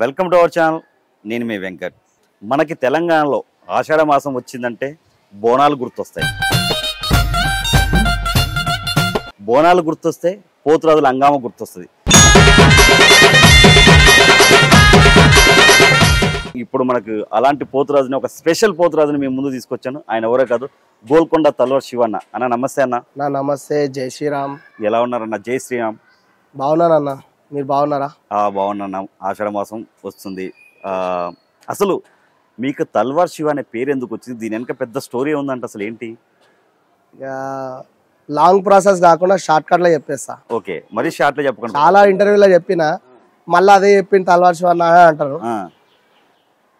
Welcome to our channel. నేను మీ వెంకట్. మనకి తెలంగాణలో ఆషాఢ మాసం వచ్చిందంటే బోనాలు గుర్తొస్తాయి. బోనాలు గుర్తొస్తే పోతురాజుల హంగామా గుర్తొస్తుంది. ఇప్పుడు మనకు అలాంటి పోతురాజుని, ఒక స్పెషల్ పోతురాజుని మేము ముందు తీసుకొచ్చాను. ఆయన ఎవరో కాదు, గోల్కొండ తల్వార్ శివన్న. అన్న నమస్తే అన్న. నా నమస్తే, జై శ్రీరామ్. ఎలా ఉన్నారన్న? జై శ్రీరామ్. బాగున్నానన్న, మీరు బాగున్నారా? బాగున్నాను. ఆషాఢ మాసం వస్తుంది. అసలు మీకు తల్వార్ శివ అనే పేరు ఎందుకు వచ్చింది? దీని వెనక పెద్ద స్టోరీ ఉందంట. అసలు ఏంటి? లాంగ్ ప్రాసెస్ కాకుండా షార్ట్ కట్ లో చెప్పేస్తా. ఓకే, మరి షార్ట్ లో చెప్పకండి. చాలా ఇంటర్వ్యూలో చెప్పిన, మళ్ళీ అదే చెప్పిన తల్వార్ శివ అన్న అంటారు.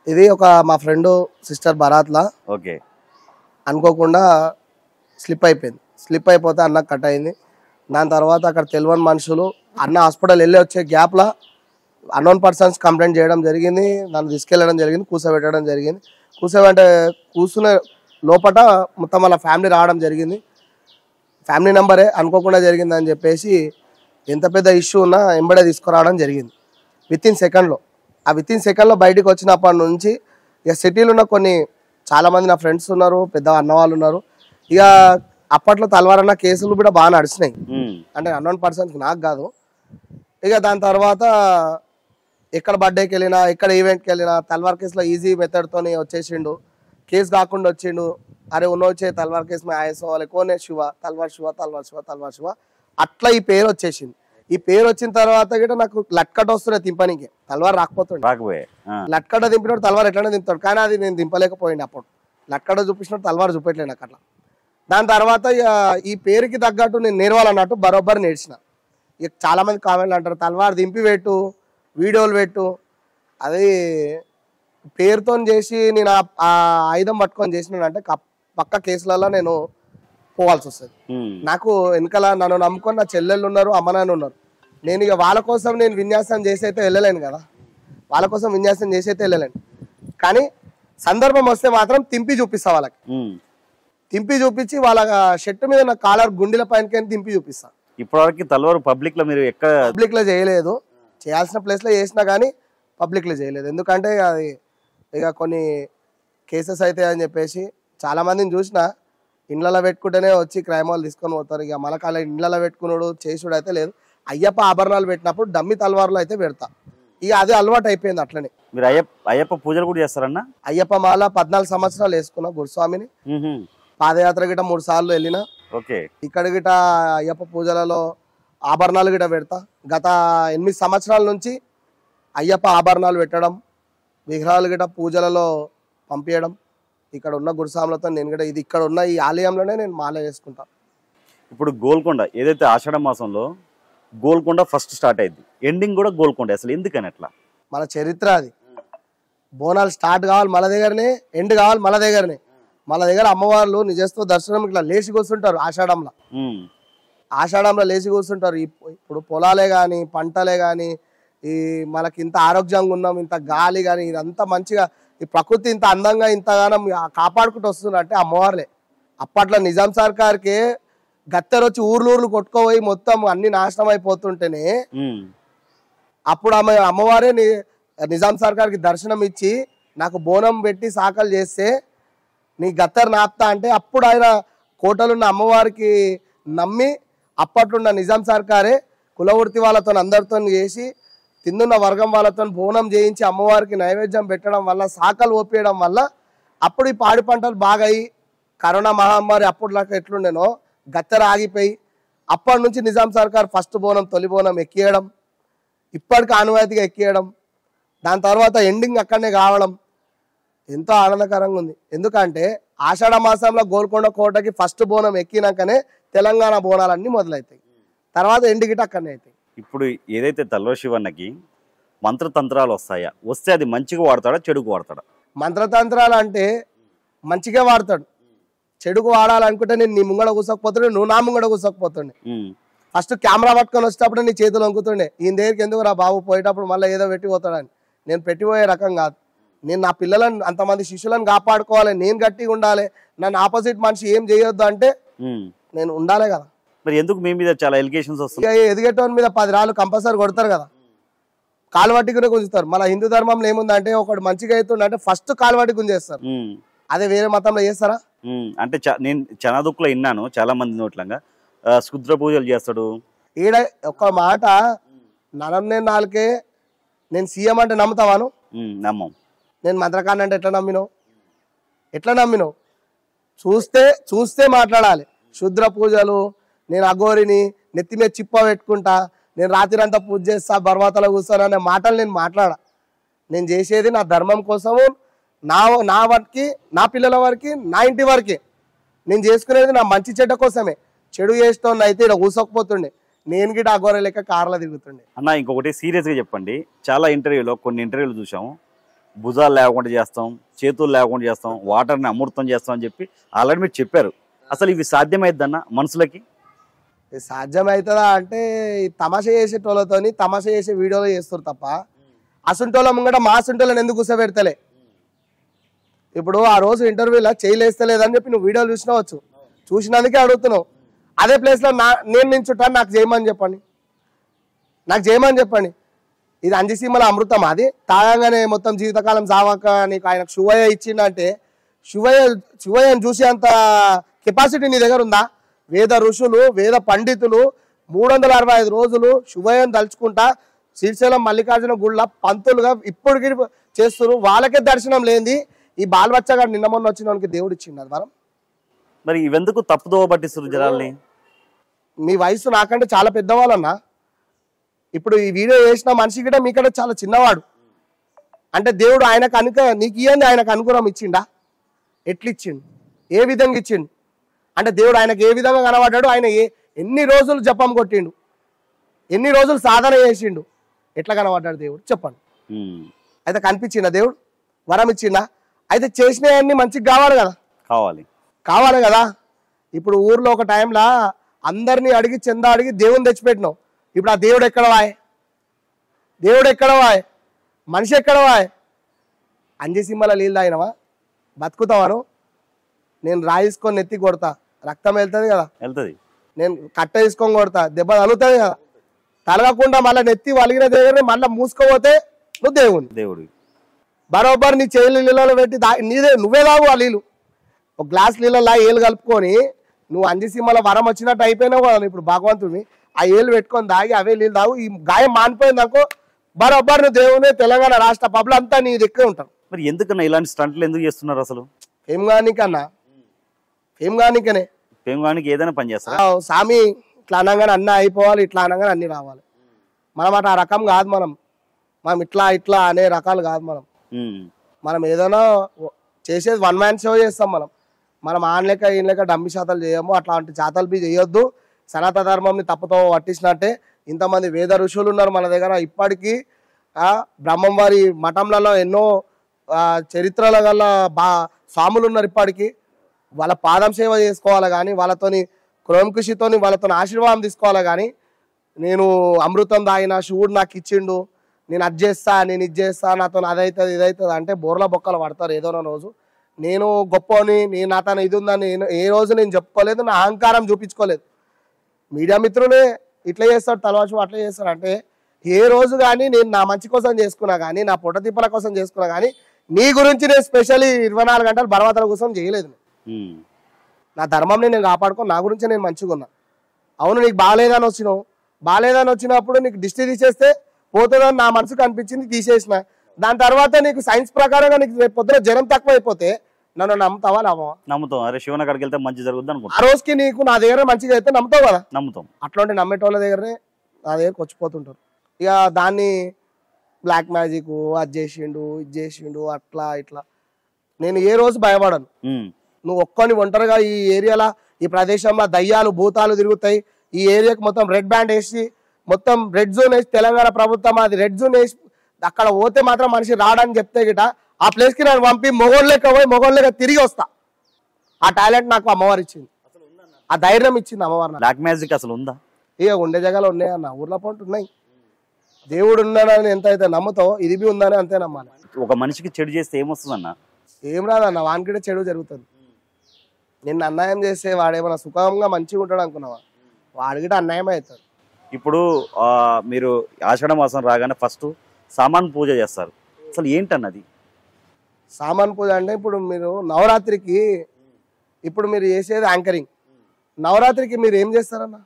ఇది ఒక మా ఫ్రెండ్ సిస్టర్ బరాత్లా ఓకే అనుకోకుండా స్లిప్ అయిపోయింది. స్లిప్ అయిపోతే అన్న కట్ అయింది. దాని తర్వాత అక్కడ తెలియని మనుషులు అన్న హాస్పిటల్ వెళ్ళి వచ్చే గ్యాప్లో అన్నోన్ పర్సన్స్ కంప్లైంట్ చేయడం జరిగింది. నన్ను తీసుకెళ్ళడం జరిగింది, కూర్చోబెట్టడం జరిగింది. కూర్చునే లోపల మొత్తం వాళ్ళ ఫ్యామిలీ రావడం జరిగింది. ఫ్యామిలీ నెంబరే అనుకోకుండా జరిగింది అని చెప్పేసి ఎంత పెద్ద ఇష్యూ ఉన్నా ఎంబడే తీసుకురావడం జరిగింది. వితిన్ సెకండ్లో బయటకు వచ్చినప్పటి నుంచి ఇక సిటీలో ఉన్న చాలామంది నా ఫ్రెండ్స్ ఉన్నారు, పెద్ద అన్నవాళ్ళు ఉన్నారు. ఇక అప్పట్లో తల్వారన్న కేసులు కూడా బాగా నడిచినాయి, అంటే అన్నోన్ పర్సన్స్ నాకు కాదు. ఇక దాని తర్వాత ఎక్కడ బర్త్డేకి వెళ్ళినా, ఎక్కడ ఈవెంట్కి వెళ్ళినా తల్వార్ కేసులో ఈజీ మెథడ్తోని వచ్చేసిండు. కేసు కాకుండా వచ్చిండు. అరే వచ్చే తల్వార్ కేసు మే ఆయసో వాళ్ళ కోనే శివ, తల్వార్ శివ, తల్వార్ శివ, తల్వార్ శివ, అట్లా ఈ పేరు వచ్చేసింది. ఈ పేరు వచ్చిన తర్వాత కూడా నాకు లట్కట వస్తున్నాయి తింపనికి. తల్వార్ రాకపోతుండే, లట్కట దింపినప్పుడు తల్వార్ ఎట్లనే దింపుతాడు, కానీ అది నేను దింపలేకపోయింది. అప్పుడు లట్కట చూపించినప్పుడు తల్వార్ చూపెట్టలేను నాకు అట్లా. దాని తర్వాత ఈ పేరుకి తగ్గట్టు నేను నేర్వాలన్నట్టు బరోబ్బర్ నేర్చిన. ఇక చాలా మంది కామెంట్లు అంటారు, తల్వార్ దింపి పెట్టు, వీడియోలు పెట్టు. అది పేరుతో చేసి నేను ఆ ఆయుధం పట్టుకొని చేసినానంటే పక్క కేసులలో నేను పోవాల్సి వస్తుంది. నాకు వెనకాల నన్ను నమ్ముకొని నా చెల్లెళ్ళు ఉన్నారు, అమ్మ నాన్న ఉన్నారు. నేను ఇక వాళ్ళ కోసం నేను విన్యాసం చేసి అయితే వెళ్ళలేను కదా, వాళ్ళ కోసం విన్యాసం చేసి అయితే వెళ్ళలేను. కానీ సందర్భం వస్తే మాత్రం తింపి చూపిస్తా వాళ్ళకి. తింపి చూపించి వాళ్ళ షర్ట్ మీద నా కాలర్ గుండెల పైన తింపి చూపిస్తా. ఇప్పటివరకు తల్వార్ పబ్లిక్ లో మీరు ఎక్కడ పబ్లిక్ లో చేయలేదు, చేయాల్సిన ప్లేస్ లో చేసినా కానీ పబ్లిక్ లో చేయలేదు. ఎందుకంటే అది ఇక కొన్ని కేసెస్ అయితే అని చెప్పేసి చాలా మందిని చూసిన ఇండ్లలో పెట్టుకుంటేనే వచ్చి క్రైమ్ వాళ్ళు తీసుకొని పోతారు. ఇక మన కాళ్ళ ఇండ్లలో పెట్టుకున్నాడు చేసుడు అయితే లేదు. అయ్యప్ప ఆభరణాలు పెట్టినప్పుడు డమ్మి తల్వార్లు అయితే పెడతా. ఇక అది అలవాటు అయిపోయింది. అట్లనే మీరు అయ్యప్ప పూజలు కూడా చేస్తారన్నా? అయ్యప్ప మాల 14 సంవత్సరాలు వేసుకున్నా గురుస్వామిని. పాదయాత్ర గిట 3 సార్లు వెళ్ళినా. ఇక్కడ గిట అయ్యప్ప పూజలలో ఆభరణాలు గిట పెడతా. గత 8 సంవత్సరాల నుంచి అయ్యప్ప ఆభరణాలు పెట్టడం, విగ్రహాలు గిట పూజలలో పంపించడం. ఇక్కడ ఉన్న గురుస్వాములతో నేను కూడా ఇది ఇక్కడ ఉన్న ఈ ఆలయంలోనే నేను మాల వేసుకుంటా. ఇప్పుడు గోల్కొండ ఏదైతే ఆషాఢ మాసంలో గోల్కొండ ఫస్ట్ స్టార్ట్ అయింది, ఎండింగ్ కూడా గోల్కొండ. అసలు ఎందుకని అట్లా? మన చరిత్ర అది. బోనాలు స్టార్ట్ కావాలి మన దగ్గరనే, ఎండ్ కావాలి మన దగ్గరనే. మన దగ్గర అమ్మవార్లు నిజస్తో దర్శనం ఇట్లా లేచి కూర్చుంటారు. ఆషాఢంలో లేచి కూర్చుంటారు. ఇప్పుడు పొలాలే కానీ, పంటలే కానీ, ఈ మనకి ఇంత ఆరోగ్యంగా ఉన్నాం, ఇంత గాలి కానీ, ఇదంతా మంచిగా ఈ ప్రకృతి ఇంత అందంగా ఇంతగానం కాపాడుకుంటూ వస్తుందంటే అమ్మవార్లే. అప్పట్లో నిజాం సర్కార్కే గత్తెరొచ్చి ఊర్లు కొట్టుకోపోయి మొత్తం అన్ని నాశనం అయిపోతుంటేనే అప్పుడు అమ్మవారే నిజాం సర్కార్కి దర్శనం ఇచ్చి నాకు బోనం పెట్టి సాకలు చేస్తే నీ గత్తెర నాపుతా అంటే అప్పుడు ఆయన కోటలున్న అమ్మవారికి నమ్మి అప్పట్లున్న నిజాం సర్కారే కులవృత్తి వాళ్ళతో అందరితో చేసి తిన్నున్న వర్గం వాళ్ళతో బోనం చేయించి అమ్మవారికి నైవేద్యం పెట్టడం వల్ల, సాకలు ఓపేయడం వల్ల అప్పుడు ఈ పాడి పంటలు బాగా అయ్యి కరోనా మహమ్మారి అప్పటిలాగా ఎట్లుండేనో గత్తెర ఆగిపోయి అప్పటి నుంచి నిజాం సర్కార్ ఫస్ట్ బోనం, తొలి బోనం ఎక్కియడం, ఇప్పటికి ఆనవాయితీగా ఎక్కియడం, దాని తర్వాత ఎండింగ్ అక్కడనే కావడం ఎంతో ఆనందకరంగా ఉంది. ఎందుకంటే ఆషాఢ మాసంలో గోల్కొండ కోటకి ఫస్ట్ బోనం ఎక్కినాకనే తెలంగాణ బోనాలన్నీ మొదలవుతాయి. తర్వాత ఎండిగిట అక్కడనే అవుతాయి. ఇప్పుడు ఏదైతే తల్వార్ శివన్నకి మంత్రతంత్రాలు వస్తాయా, వస్తే అది మంచిగా వాడతాడా చెడుకు వాడతాడా? మంత్రతంత్రాలు అంటే మంచిగా వాడతాడు. చెడుకు వాడాలనుకుంటే నేను నీ ముంగడ కూసకపోతుండే, నువ్వు నా ముంగడ కూసకపోతుండే. ఫస్ట్ కెమెరా పట్టుకొని వచ్చేటప్పుడు నీ చేతులు వంకుతుండే, ఈయన దగ్గరికి ఎందుకు రా బాబు, పోయేటప్పుడు మళ్ళీ ఏదో పెట్టిపోతాడని. నేను పెట్టిపోయే రకం కాదు. నేను నా పిల్లలను, అంతమంది శిష్యులను కాపాడుకోవాలి, నేను గట్టిగా ఉండాలి. నన్ను ఆపోజిట్ మనిషి ఏం చేయొద్దు అంటే నేను ఉండాలి కదా. మరి ఎందుకు మీ మీద చాలా ఎలిగేషన్స్ వస్తాయి? ఎదిగేటోని మీద 10 రాళ్ళు కంపల్సరీ కొడతారు కదా. కాలువటికి గుంజుతారు. మన హిందూ ధర్మంలో ఏముందంటే ఒకడు మంచిగా అవుతుండే ఫస్ట్ కాలువటి గుంజేస్తారు. అదే వేరే మతంలో చేస్తారా? అంటే నేను చనాదుక్కులో విన్నాను చాలా మంది నోట్లంగా క్షుద్ర పూజలు చేస్తాడు. ఈడ ఒక మాట నన్నే నాలుకే నేను సీఎం అంటే నమ్ముతావాను? నమ్మం. నేను మంత్రకాండ అంటే ఎట్లా నమ్మినావు? చూస్తే మాట్లాడాలి. క్షుద్ర పూజలు, నేను అఘోరిని, నెత్తి మీద చిప్ప పెట్టుకుంటా, నేను రాత్రి అంతా పూజ చేస్తా, బర్వాతలో కూర్చోను అనే మాటలు నేను మాట్లాడా. నేను చేసేది నా ధర్మం కోసము, నా వారికి, నా పిల్లల వారికి, నా ఇంటి వారికి. నేను చేసుకునేది నా మంచి చెడ్డ కోసమే. చెడు చేస్తోంది అయితే ఇక్కడ కూసోకపోతుండే, నేను గిట్ట అఘోర లెక్క కార్లో తిరుగుతుండే. అన్న ఇంకొకటి సీరియస్గా చెప్పండి, చాలా కొన్ని ఇంటర్వ్యూలు చూసాము, భుజాలు లేకుండా చేస్తాం, చేతులు లేకుండా చేస్తాం, వాటర్ని అమృతం చేస్తాం అని చెప్పి ఆల్రెడీ మీరు చెప్పారు. అసలు ఇవి సాధ్యమైద్దన్న మనుషులకి? సాధ్యమవుతుందా అంటే తమాషా చేసేటోళ్ళతోని తమాషా చేసే వీడియోలో చేస్తారు తప్ప అసంటోళ్ళ ముంగట మా అసంటోళ్ళని ఎందుకు కూర్చోబెడతలే. ఇప్పుడు ఆ రోజు ఇంటర్వ్యూలో చేయలేస్తలేదని చెప్పి నువ్వు వీడియోలు చూసినందుకే అడుగుతున్నావు. అదే ప్లేస్లో నేను నించుంటాను, నాకు చేయమని చెప్పండి. ఇది అంజసీమల అమృతం. అది తాగంగానే మొత్తం జీవితకాలం సావాక నీకు ఆయనకు శివయ్య ఇచ్చిందంటే శివయ్యను చూసే అంత కెపాసిటీ నీ దగ్గర ఉందా? వేద ఋషులు, వేద పండితులు 365 రోజులు శివయ్యను తలుచుకుంటా శ్రీశైలం మల్లికార్జున గుళ్ళ పంతులుగా ఇప్పటికి చేస్తున్నారు. వాళ్ళకే దర్శనం లేనిది ఈ బాలబచ్చగా నిన్న మొన్న వచ్చిన వాళ్ళకి దేవుడు ఇచ్చిండు అది వరం. మరి ఇవెందుకు తప్పుదోవ పట్టిస్తారు జనాల్ని? మీ వయసు నాకంటే చాలా పెద్దవాళ్ళన్నా. ఇప్పుడు ఈ వీడియో చేసిన మనిషి కూడా మీకంటే చాలా చిన్నవాడు. అంటే దేవుడు ఆయనకు నీకు ఇయ్యండి ఆయనకు అనుగుణం ఇచ్చిండా? ఎట్లిచ్చిండు? ఏ విధంగా ఇచ్చిండు? అంటే దేవుడు ఆయనకు ఏ విధంగా కనబడ్డాడు? ఆయన ఎన్ని రోజులు జపం కొట్టిండు, ఎన్ని రోజులు సాధన చేసిండు, ఎట్లా కనబడ్డాడు దేవుడు చెప్పండి. అయితే కనిపించిందా దేవుడు? వరం ఇచ్చిందా? అయితే చేసినవన్నీ మంచిగా కావాలి కదా. ఇప్పుడు ఊర్లో ఒక టైంలో అందరినీ అడిగి చందా అడిగి దేవుని తెచ్చిపెట్టినావు. ఇప్పుడు ఆ దేవుడు ఎక్కడవాయ్? మనిషి ఎక్కడవాయ్? అంజసీమల నీళ్ళు తాగినవా? బతుకుతావాను? నేను రాయిసుకొని నెత్తి కొడతా, రక్తం వెళ్తుంది కదా. నేను కట్ట తీసుకొని కొడతా, దెబ్బ తగులుతుంది కదా. తలగకుండా మళ్ళీ నెత్తి వలిగిన దగ్గర మళ్ళీ మూసుకోపోతే నువ్వు దేవుడు. బరోబర్ నీ చేతులు నీళ్ళలో పెట్టి నువ్వే తాగు ఆ నీళ్ళు. ఒక గ్లాస్ నీళ్ళలో ఏళ్ళు కలుపుకొని నువ్వు అంజసీమల వరం వచ్చినట్టు అయిపోయినావు కదా. ఇప్పుడు భగవంతుడిని ఆ ఏళ్ళు పెట్టుకొని తాగి అవే నీళ్ళు తాగు. ఈ గాయం మానిపోయింది అనుకో, బరోబర్ నువ్వు దేవుని. తెలంగాణ రాష్ట్ర పబ్లు అంతా నీ దగ్గర ఉంటారు. మరి ఎందుకన్నా ఇలాంటి స్టంట్లు ఎందుకు చేస్తున్నారు అసలు? ఫేమ్ గానికనే ఏదైనా పని చేస్తా సామి. ఇట్లా అనగానే అన్నీ అయిపోవాలి, ఇట్లా అనగానే అన్ని రావాలి. మనం అట్లా రకం కాదు. మనం ఇట్లా అనే రకాలు కాదు. మనం ఏదైనా చేసేది వన్ మ్యాన్ షో చేస్తాం. మనం ఆనలేక ఈయనలేక డమ్మి శాతాలు చేయము. అట్లాంటి శాతాలు బి చేయొద్దు. సనాతన ధర్మంని తప్పుతో పట్టించినట్టే ఇంతమంది వేద ఋషులు ఉన్నారు మన దగ్గర. ఇప్పటికీ బ్రహ్మం వారి మఠంలలో ఎన్నో చరిత్రల గల స్వాములు ఉన్నారు. ఇప్పటికీ వాళ్ళ పాదం సేవ చేసుకోవాలి కానీ, వాళ్ళతోని క్రోమకృషితోని వాళ్ళతో ఆశీర్వాదం తీసుకోవాలి కానీ, నేను అమృతం తాగిన శివుడు నాకు ఇచ్చిండు, నేను అది చేస్తా, నేను ఇది చేస్తా, నాతో అదవుతుంది ఇదవుతుంది అంటే బోర్ల బొక్కలు పడతారు ఏదో రోజు. నేను గొప్పని, నేను నాతోనే ఇది ఉందని ఏ రోజు నేను చెప్పుకోలేదు, నా అహంకారం చూపించుకోలేదు. మీడియా మిత్రులే ఇట్లా చేస్తాడు, తలవాసు అట్లా చేస్తాడు అంటే ఏ రోజు కానీ నేను నా మంచి కోసం చేసుకున్నా కానీ, నా పొట్ట తిప్పల కోసం చేసుకున్నా కానీ, నీ గురించి నేను స్పెషల్లీ 24 గంటలు బర్వాతల కోసం చేయలేదు. నా ధర్మంని నేను కాపాడుకో, నా గురించి నేను మంచిగా ఉన్నా. అవును నీకు బాగాలేదని వచ్చినప్పుడు నీకు దిష్టి తీసేస్తే పోతుందని నా మనసుకు అనిపించింది, తీసేసిన. దాని తర్వాత నీకు సైన్స్ ప్రకారంగా నీకు రేపు పొద్దున జ్వరం తక్కువ అయిపోతే నన్ను నమ్ముతావా? నమ్ముతాం. అరే శివన కాడికి వెళ్తే మంచి జరుగుతుంది అనుకుంటా. ఆ రోజుకి నీకు నా దగ్గర మంచిగా అయితే నమ్ముతావు కదా. నమ్ముతాం. అట్లాంటి నమ్మేటోళ్ళ దగ్గరనే నా దగ్గరకు వచ్చిపోతుంటారు. ఇక దాన్ని బ్లాక్ మ్యాజిక్, అది చేసిండు ఇది చేసిండు అట్లా ఇట్లా నేను ఏ రోజు భయపడను. నువ్వు ఒక్కని ఒంటరిగా ఈ ఏరియాలో ఈ ప్రదేశంలో దయ్యాలు భూతాలు తిరుగుతాయి. ఈ ఏరియాకి మొత్తం రెడ్ బ్యాండ్ వేసి మొత్తం రెడ్ జోన్ వేసి తెలంగాణ ప్రభుత్వం అది రెడ్ జోన్ వేసి అక్కడ పోతే మాత్రం మనిషి రాడని చెప్తే గిట ఆ ప్లేస్కి నన్ను పంపి మొగోళ్ళక తిరిగి వస్తా. ఆ టాలెంట్ నాకు అమ్మవారు ఇచ్చింది, ఆ ధైర్యం ఇచ్చింది అమ్మవారు. బ్లాక్ మ్యాజిక్ అసలు ఉందా? ఇక ఉండే జగాలు ఉన్నాయి అన్న, ఊర్లో పంట ఉన్నాయి. దేవుడు ఉన్నాడని ఎంత అయితే నమ్ముతావు ఇది బి ఉందని అంతే నమ్మాలి. ఒక మనిషికి చెడు చేస్తే ఏమొస్తుందన్న? ఏం రాదన్న, వానికిడే చెడు జరుగుతుంది. నిన్ను అన్యాయం చేస్తే వాడేమన్నా సుఖంగా మంచిగా ఉంటాడు అనుకున్నావా? వాడికిట అన్యాయం అవుతాడు. ఇప్పుడు మీరు ఆషాఢ మాసం రాగానే ఫస్ట్ సామాన్ పూజ చేస్తారు. అసలు ఏంటన్నది? సామాన్ పూజ అంటే ఇప్పుడు మీరు నవరాత్రికి ఇప్పుడు మీరు చేసేది యాంకరింగ్. నవరాత్రికి మీరు ఏం చేస్తారన్న?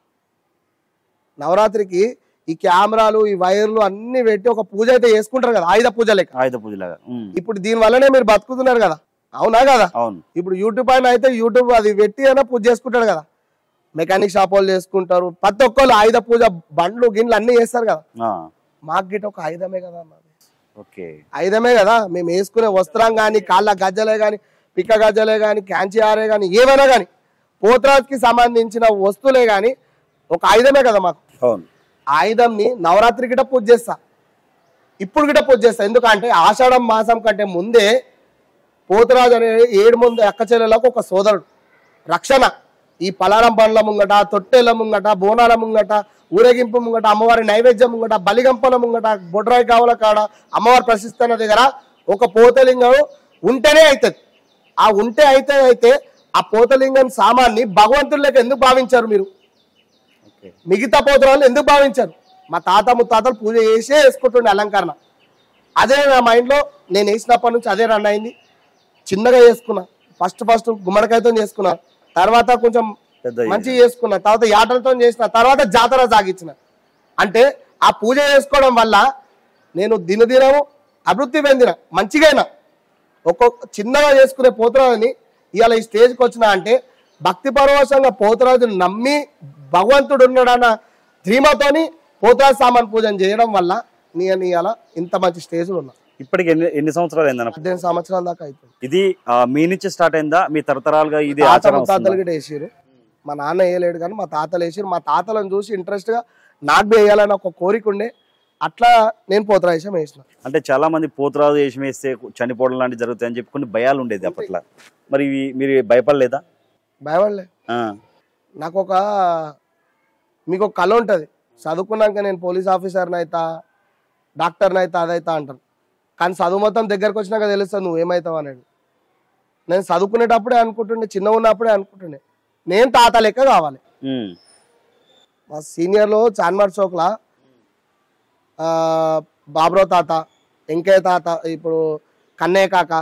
నవరాత్రికి ఈ కెమెరాలు ఈ వైర్లు అన్ని పెట్టి ఒక పూజ అయితే చేసుకుంటారు కదా, ఆయుధ పూజ లెక్క. ఆయుధ పూజ లాగా. ఇప్పుడు దీని వల్లనే మీరు బతుకుతున్నారు కదా, అవునా కదా? అవును. ఇప్పుడు యూట్యూబ్ అయినా అయితే యూట్యూబ్ అది పెట్టి అయినా పూజ చేసుకుంటాడు కదా, మెకానిక్ షాప్ వాళ్ళు చేసుకుంటారు, ప్రతి ఒక్కళ్ళు ఆయుధ పూజ బండ్లు గిన్నెలు అన్ని చేస్తారు కదా. మాకు గిట్ట ఒక ఆయుధమే కదా అన్నది. ఓకే, ఆయుధమే కదా. మేము వేసుకునే వస్త్రం కానీ, కాళ్ళ గజ్జలే కానీ, పిక్క గజ్జలే కానీ, క్యాంచి ఆరే కానీ, ఏమైనా కానీ పోతరాజుకి సంబంధించిన వస్తువులే కానీ ఒక ఆయుధమే కదా మాకు. అవును. ఆయుధంని నవరాత్రి గిట్ట పూజ చేస్తా, ఇప్పుడు గిట్ట పూజ చేస్తా. ఎందుకంటే ఆషాఢం మాసం కంటే ముందే పోతరాజు అనే 7 మంది అక్క చెల్లెలకు ఒక సోదరుడు రక్షణ. ఈ పలారం పండ్ల ముంగట, తొట్టెల ముంగట, బోనాల ముంగట, ఊరేగింపు ముంగట, అమ్మవారి నైవేద్యం ముంగట, బలిగంపల ముంగట, బొడ్రాయి కావల కాడ అమ్మవారి ప్రశిస్తున్న దగ్గర ఒక పోతలింగం ఉంటేనే అవుతుంది. ఆ ఉంటే అయితే ఆ పోతలింగం సామాన్ని భగవంతుడిలోకి ఎందుకు భావించారు మీరు? మిగతా పోతరాలు ఎందుకు భావించారు? మా తాత ముత్తాతలు పూజ చేసే వేసుకుంటుండే అలంకరణ. అదే నా మైండ్లో నేను వేసినప్పటి నుంచి అదే రన్ అయింది. చిన్నగా చేసుకున్నా, ఫస్ట్ గుమ్మడికాయతో చేసుకున్నా, తర్వాత కొంచెం మంచిగా చేసుకున్నా, తర్వాత యాటలతో చేసిన, తర్వాత జాతర సాగించిన. అంటే ఆ పూజ చేసుకోవడం వల్ల నేను దినదినము అభివృద్ధి పొందిన, మంచిగా ఒక్కొక్క చిన్నగా చేసుకునే పోతరాజుని ఇవాళ ఈ స్టేజ్కి వచ్చిన అంటే భక్తి పరవశంగా పోతరాజుని నమ్మి భగవంతుడు ఉన్నాడన్న ధీమతోని పోతరాజు సామాన్ పూజన చేయడం వల్ల నేను ఇవాళ ఇంత మంచి స్టేజ్లో ఉన్నా. ఇప్పటికి ఎన్ని సంవత్సరాలు అయిందన్న? 18 సంవత్సరాల దాకా అవుతుంది. ఇది మీ నుంచి స్టార్ట్ అయిందా? మీ తరతరాలుగా ఇది తాతలు కూడా వేసారు. మా నాన్న వేయలేడు కానీ మా తాతలు వేసారు. మా తాతలను చూసి ఇంట్రెస్ట్ గా నాకు వేయాలని ఒక కోరిక ఉండే, అట్లా నేను పోతరాజు వేసిన. అంటే చాలా మంది పోతరాజు వేషం వేస్తే చనిపోవడం లాంటివి జరుగుతాయని చెప్పి కొన్ని భయాలు ఉండేది అప్పట్లో. మరి మీరు భయపడలేదా? భయపడలే. నాకు మీకు ఒక కళ ఉంటుంది, చదువుకున్నాక నేను పోలీస్ ఆఫీసర్ని అవుతా, డాక్టర్ని అవుతా, అదైతా అంటాను. కానీ చదువు మొత్తం దగ్గరకు వచ్చినాక తెలుస్తుంది నువ్వు ఏమవుతావు అనేది. నేను చదువుకునేటప్పుడే అనుకుంటుండే, చిన్న ఉన్నప్పుడే అనుకుంటుండే నేను తాత లెక్క కావాలి. మా సీనియర్లో చాన్మార్ చౌక్లా బాబురావు తాత, వెంకయ్య తాత, ఇప్పుడు కన్నయ్య కాక,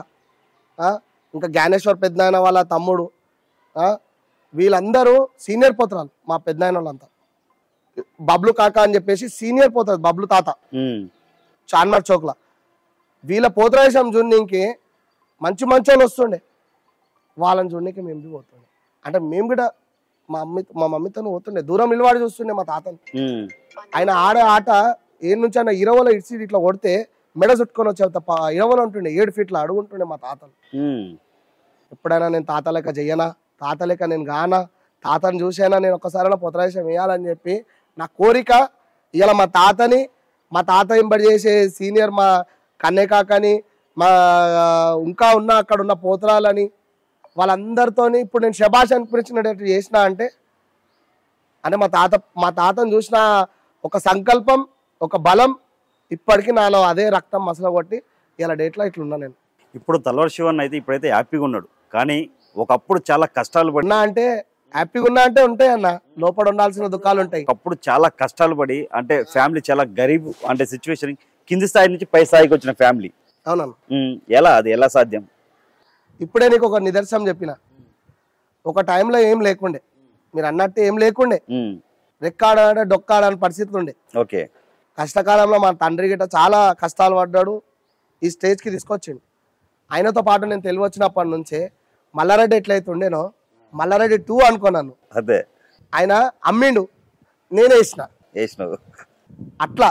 ఇంకా జ్ఞానేశ్వర్ పెద్దనాయన వాళ్ళ తమ్ముడు, వీళ్ళందరూ సీనియర్ పోతరాలు. మా పెద్దనాయన వాళ్ళంతా బబ్లు కాక అని చెప్పేసి సీనియర్ పోతారు, బబ్లు తాత చాన్మార్ చౌక్లా. వీళ్ళ పోతరాజం చూడనీకి మంచి వాళ్ళు వస్తుండే, వాళ్ళని చూడనీకి మేము పోతుండే. అంటే మేము కూడా మా మమ్మీతో పోతుండే, దూరం నిలబడి చూస్తుండే మా తాతని. ఆయన ఆడే ఆట ఏడు నుంచి ఆయన 20లో ఇడ్సి ఇట్లా కొడితే మెడ చుట్టుకొని వచ్చే తప్ప 20లో ఉంటుండే, 7 ఫీట్ల అడుగుంటుండే మా తాతలు. ఎప్పుడైనా నేను తాత లెక్క చెయ్యనా, తాత లెక్క నేను గానా, తాతని చూసైనా నేను ఒక్కసారైనా పోతరాజం వేయాలని చెప్పి నా కోరిక. ఇలా మా తాత ఎంబడి చేసే సీనియర్ మా కన్నయ్య కాకని, మా ఇంకా ఉన్న అక్కడ ఉన్న పోతరాలని వాళ్ళందరితో ఇప్పుడు నేను శబాష్ అనిపించినట్టు చేసిన అంటే మా తాతను చూసిన ఒక సంకల్పం, ఒక బలం ఇప్పటికీ నాలో అదే రక్తం మసల కొట్టి ఇలా డేట్లో ఇట్లున్నా నేను. ఇప్పుడు తల్వార్ శివన్ అయితే ఇప్పుడైతే హ్యాపీగా ఉన్నాడు, కానీ ఒకప్పుడు చాలా కష్టాలు పడినా అంటే హ్యాపీగా ఉన్నా అంటే ఉంటాయి అన్న, లోపల ఉండాల్సిన దుఃఖాలు ఉంటాయి. అప్పుడు చాలా కష్టాలు పడి, అంటే ఫ్యామిలీ చాలా గరీబ్, అంటే సిచ్యువేషన్ కింది స్థాయి నుంచి పై స్థాయికి వచ్చిన ఫ్యామిలీ. అవునన్నా. అది ఎలా సాధ్యం? ఇప్పుడే నీకు ఒక నిదర్శనం చెప్పిన. ఒక టైంలో ఏం లేకుండే, మీరు అన్నట్టు ఏం లేకుండే, రెక్కాడ డొక్కాడని పరిస్థితులు ఉండే. ఓకే. కష్టకాలంలో మా తండ్రి గిట్ట చాలా కష్టాలు పడ్డాడు, ఈ స్టేజ్కి తీసుకొచ్చిండు. ఆయనతో పాటు నేను తెలివి వచ్చినప్పటి నుంచే మల్లారెడ్డి ఎట్లయితే ఉండేనో మల్లారెడ్డి 2 అనుకున్నాను. అదే ఆయన అమ్మిండు, నేనే వేసిన. అట్లా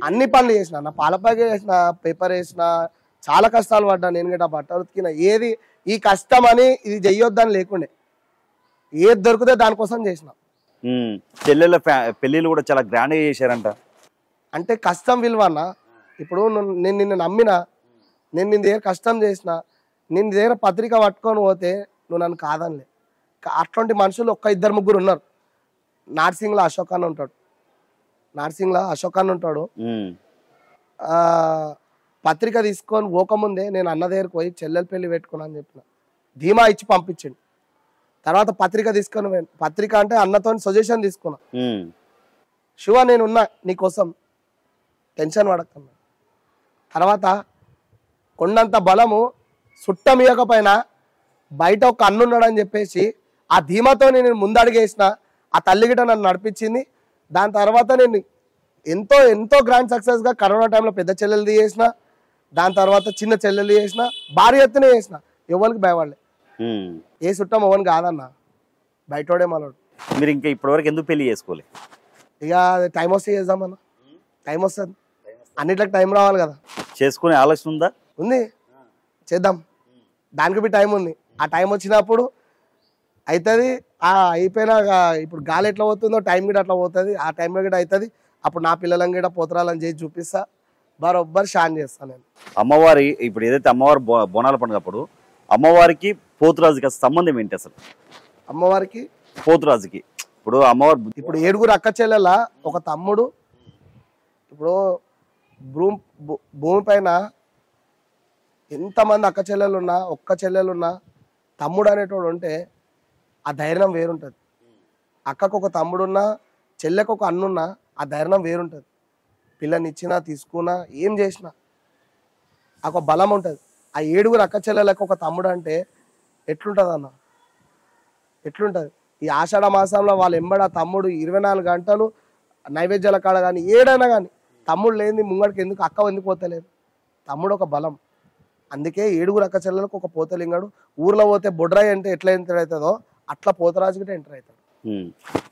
అన్ని పనులు చేసిన, నా పాలపాకి వేసిన, పేపర్ వేసిన, చాలా కష్టాలు పడ్డా. నేను గిట్ట బట్టలు ఉతికిన, ఏది ఈ కష్టం అని ఇది చెయ్యొద్దని లేకుండే, ఏది దొరికితే దానికోసం చేసిన. చెల్లెళ్ళ పెళ్ళిళ్ళు కూడా చాలా గ్రాండ్గా చేశారంట. అంటే కష్టం విలువ అన్న. ఇప్పుడు నేను నిన్ను నమ్మిన, నేను నీ దగ్గర కష్టం చేసిన, నేను నీ దగ్గర పత్రిక పట్టుకొని పోతే నువ్వు నన్ను కాదనిలే. అట్లాంటి మనుషులు 1-2-3 ఉన్నారు. నార్సింగ్లో అశోక్ అన్న ఉంటాడు. పత్రిక తీసుకొని పోకముందే నేను అన్న దగ్గరకు పోయి చెల్లెల పెళ్లి పెట్టుకున్నా అని చెప్పిన, ధీమా ఇచ్చి పంపించిండు. తర్వాత పత్రిక తీసుకొని పత్రిక అంటే అన్నతో సజెషన్ తీసుకున్నా, శివ నేనున్నా నీకోసం, టెన్షన్ పడకన్నా, తర్వాత కొండంత బలము సుట్టమియకపోయినా బయట ఒక అన్నున్నాడని చెప్పేసి ఆ ధీమాతో నేను ముందడిగేసిన. ఆ తల్లి గిట నన్ను నడిపించింది. దాని తర్వాత నేను ఎంతో ఎంతో గ్రాండ్ సక్సెస్గా కరోనా టైంలో పెద్ద చెల్లెలు చేసిన, దాని తర్వాత చిన్న చెల్లెలు చేసిన, భారీ ఎత్తున చేసిన. ఎవరికి భయపడలే. ఏ చుట్టం ఎవరిని కాదన్న, బయటోడే మనోడు. మీరు ఇంకా ఇప్పటివరకు ఎందుకు పెళ్లి చేసుకోలే? ఇక టైం వస్తే చేద్దామన్న. టైం వస్తుంది, అన్నిట్లకి టైం రావాలి కదా. చేసుకునే ఆలోచన ఉందా? ఉంది, చేద్దాం. దానికి బి టైం ఉంది. ఆ టైం వచ్చినప్పుడు అవుతుంది. అయిపోయినాక ఇప్పుడు గాలి ఎట్లా పోతుందో టైం గిట అట్లా పోతుంది. ఆ టైం గిట అవుతుంది. అప్పుడు నా పిల్లలను గిట పోతరాలని చేసి చూపిస్తా, బరొబ్బర్ షాన్ చేస్తాను నేను. అమ్మవారి ఇప్పుడు ఏదైతే అమ్మవారి బోనాల పండుగ అప్పుడు అమ్మవారికి పోతురాజుకి అసలు సంబంధం ఏంటి అసలు? అమ్మవారికి పోతురాజుకి ఇప్పుడు అమ్మవారు ఇప్పుడు 7 అక్క చెల్లెల ఒక తమ్ముడు. ఇప్పుడు భూమి పైన ఎంతమంది అక్క చెల్లెలున్నా, ఒక్క చెల్లెలున్నా, తమ్ముడు అనేటోడు ఉంటే ఆ ధైర్యం వేరుంటుంది. అక్కకు ఒక తమ్ముడున్నా, చెల్లెకు ఒక అన్నున్నా ఆ ధైర్యం వేరుంటుంది. పిల్లని ఇచ్చినా తీసుకున్నా ఏం చేసినా ఒక బలం ఉంటుంది. ఆ 7 అక్క చెల్లెలకు ఒక తమ్ముడు అంటే ఎట్లుంటుంది అన్న, ఎట్లుంటుంది? ఈ ఆషాఢ మాసంలో వాళ్ళు ఎంబడి ఆ తమ్ముడు 24 గంటలు నైవేద్యాల కాడ కానీ ఏడైనా కానీ తమ్ముడు లేని ముంగడికి ఎందుకు అక్క ఎందుకు పోతలేదు? తమ్ముడు ఒక బలం. అందుకే 7 అక్క చెల్లెలకు ఒక పోతలింగాడు. ఊర్లో పోతే బొడ్రాయి అంటే ఎట్లా ఎంటర్ అవుతుందో అట్లా పోతరాజు గిట్ట ఎంటర్ అవుతాడు.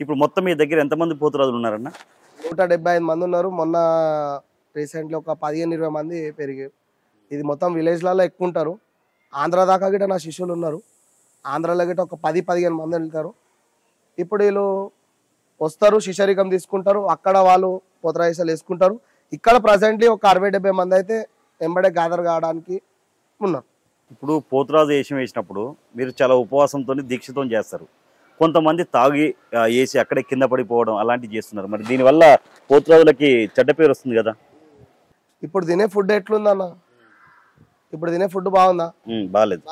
ఇప్పుడు మొత్తం మీ దగ్గర ఎంతమంది పోతురాజులు ఉన్నారన్న? 175 మంది ఉన్నారు. మొన్న రీసెంట్లీ ఒక 15-20 మంది పెరిగారు. ఇది మొత్తం విలేజ్లలో ఎక్కువ ఉంటారు. ఆంధ్ర దాకా గిట్ట నా శిష్యులు ఉన్నారు. ఆంధ్రాలో గిట్ట ఒక 10-15 మంది వెళ్తారు. ఇప్పుడు వీళ్ళు వస్తారు, శిష్యరికం తీసుకుంటారు, అక్కడ వాళ్ళు పోతరాజాలు వేసుకుంటారు. ఇక్కడ ప్రజెంట్లీ ఒక 60-70 మంది అయితే ఎంబడే గ్యాదర్ కావడానికి ఉన్నారు. ఇప్పుడు పోతురాజు వేషం వేసినప్పుడు మీరు చాలా ఉపవాసంతో దీక్షతో చేస్తారు. కొంతమంది తాగి వేసి అక్కడే కింద పడిపోవడం అలాంటివి చేస్తున్నారు. మరి దీనివల్ల పోతురాజులకి చెడ్డ పేరు వస్తుంది కదా. ఇప్పుడు తినే ఫుడ్ ఎట్లుందన్న? ఇప్పుడు తినే ఫుడ్ బాగుందా? బాగాలేదు.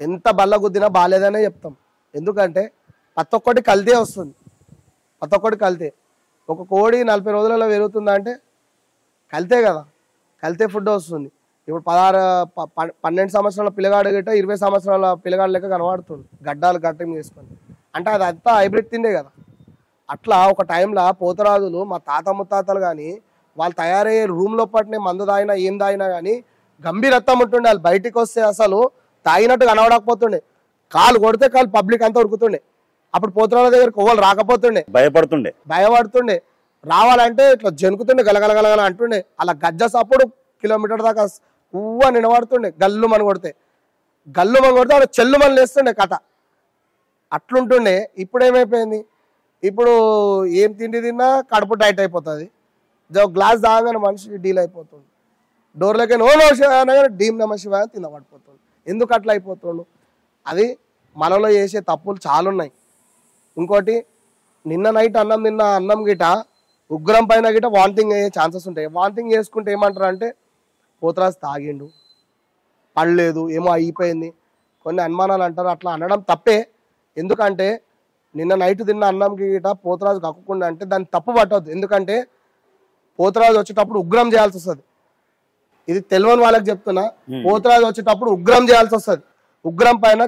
ఎంత బల్ల గుద్దినా బాగాలేదనే చెప్తాం. ఎందుకంటే ప్రతి ఒక్కటి కల్తీ వస్తుంది. ప్రతి ఒక్కటి కల్తీ. ఒక కోడి 40 రోజులలో పెరుగుతుందా అంటే కల్తే కదా, కల్తే ఫుడ్ వస్తుంది. ఇప్పుడు 12 సంవత్సరాల పిల్లగాడు గిట్ట 20 సంవత్సరాల పిల్లగాడు లెక్క కనబడుతుంది, గడ్డాలు గట్టింగ్ చేసుకొని. అంటే అది అంతా హైబ్రిడ్ తిండే కదా. అట్లా ఒక టైంలో పోతరాజులు మా తాత ముత్తాతలు కానీ వాళ్ళు తయారయ్యే రూమ్ లోపటినే మందు తాగినా ఏం తాగినా కానీ గంభీరత్వం ఉంటుండే. వాళ్ళు బయటికి వస్తే అసలు తాగినట్టు కనబడకపోతుండే. కాలు కొడితే కాలు పబ్లిక్ అంతా ఉరుకుతుండే. అప్పుడు పోతురాజుల దగ్గరికి ఎవరు రాకపోతుండే, భయపడుతుండే. రావాలంటే ఇట్లా జనుకుతుండే, గలగలగలగల అంటుండే. అలా గజ్జ సప్పుడు కిలోమీటర్ దాకా పువ్వ నిలబడుతుండే. గల్లు మన కొడితే అలా చెల్లు మన లేస్తుండే కథ. అట్లుంటుండే. ఇప్పుడు ఏమైపోయింది? ఇప్పుడు ఏం తిండి తిన్నా కడుపు టైట్ అయిపోతుంది. గ్లాస్ తాగానే మనిషి డీల్ అయిపోతుంది. డోర్లకి నో నో శివ అనగానే డీమ్ నమ శివ అని తిన్న పడిపోతుంది. ఎందుకు అట్లా అయిపోతుండు? అది మనలో చేసే తప్పులు చాలా ఉన్నాయి. ఇంకోటి, నిన్న నైట్ అన్నం తిన్న అన్నం గిట ఉగ్రం పైన గిట వాంతింగ్ అయ్యే ఛాన్సెస్ ఉంటాయి. వాంతింగ్ చేసుకుంటే ఏమంటారు అంటే పోతరాజు తాగిండు, పడలేదు, ఏమో అయిపోయింది, కొన్ని అనుమానాలు అంటారు. అట్లా అనడం తప్పే. ఎందుకంటే నిన్న నైట్ తిన్న అన్నం గిట పోతరాజు కక్కకుండా అంటే దాన్ని తప్పు పట్టవద్దు. ఎందుకంటే పోతరాజు వచ్చేటప్పుడు ఉగ్రం చేయాల్సి వస్తుంది. ఇది తెలియని వాళ్ళకి చెప్తున్నా. పోతరాజు వచ్చేటప్పుడు ఉగ్రం చేయాల్సి వస్తుంది. ఉగ్రం పైన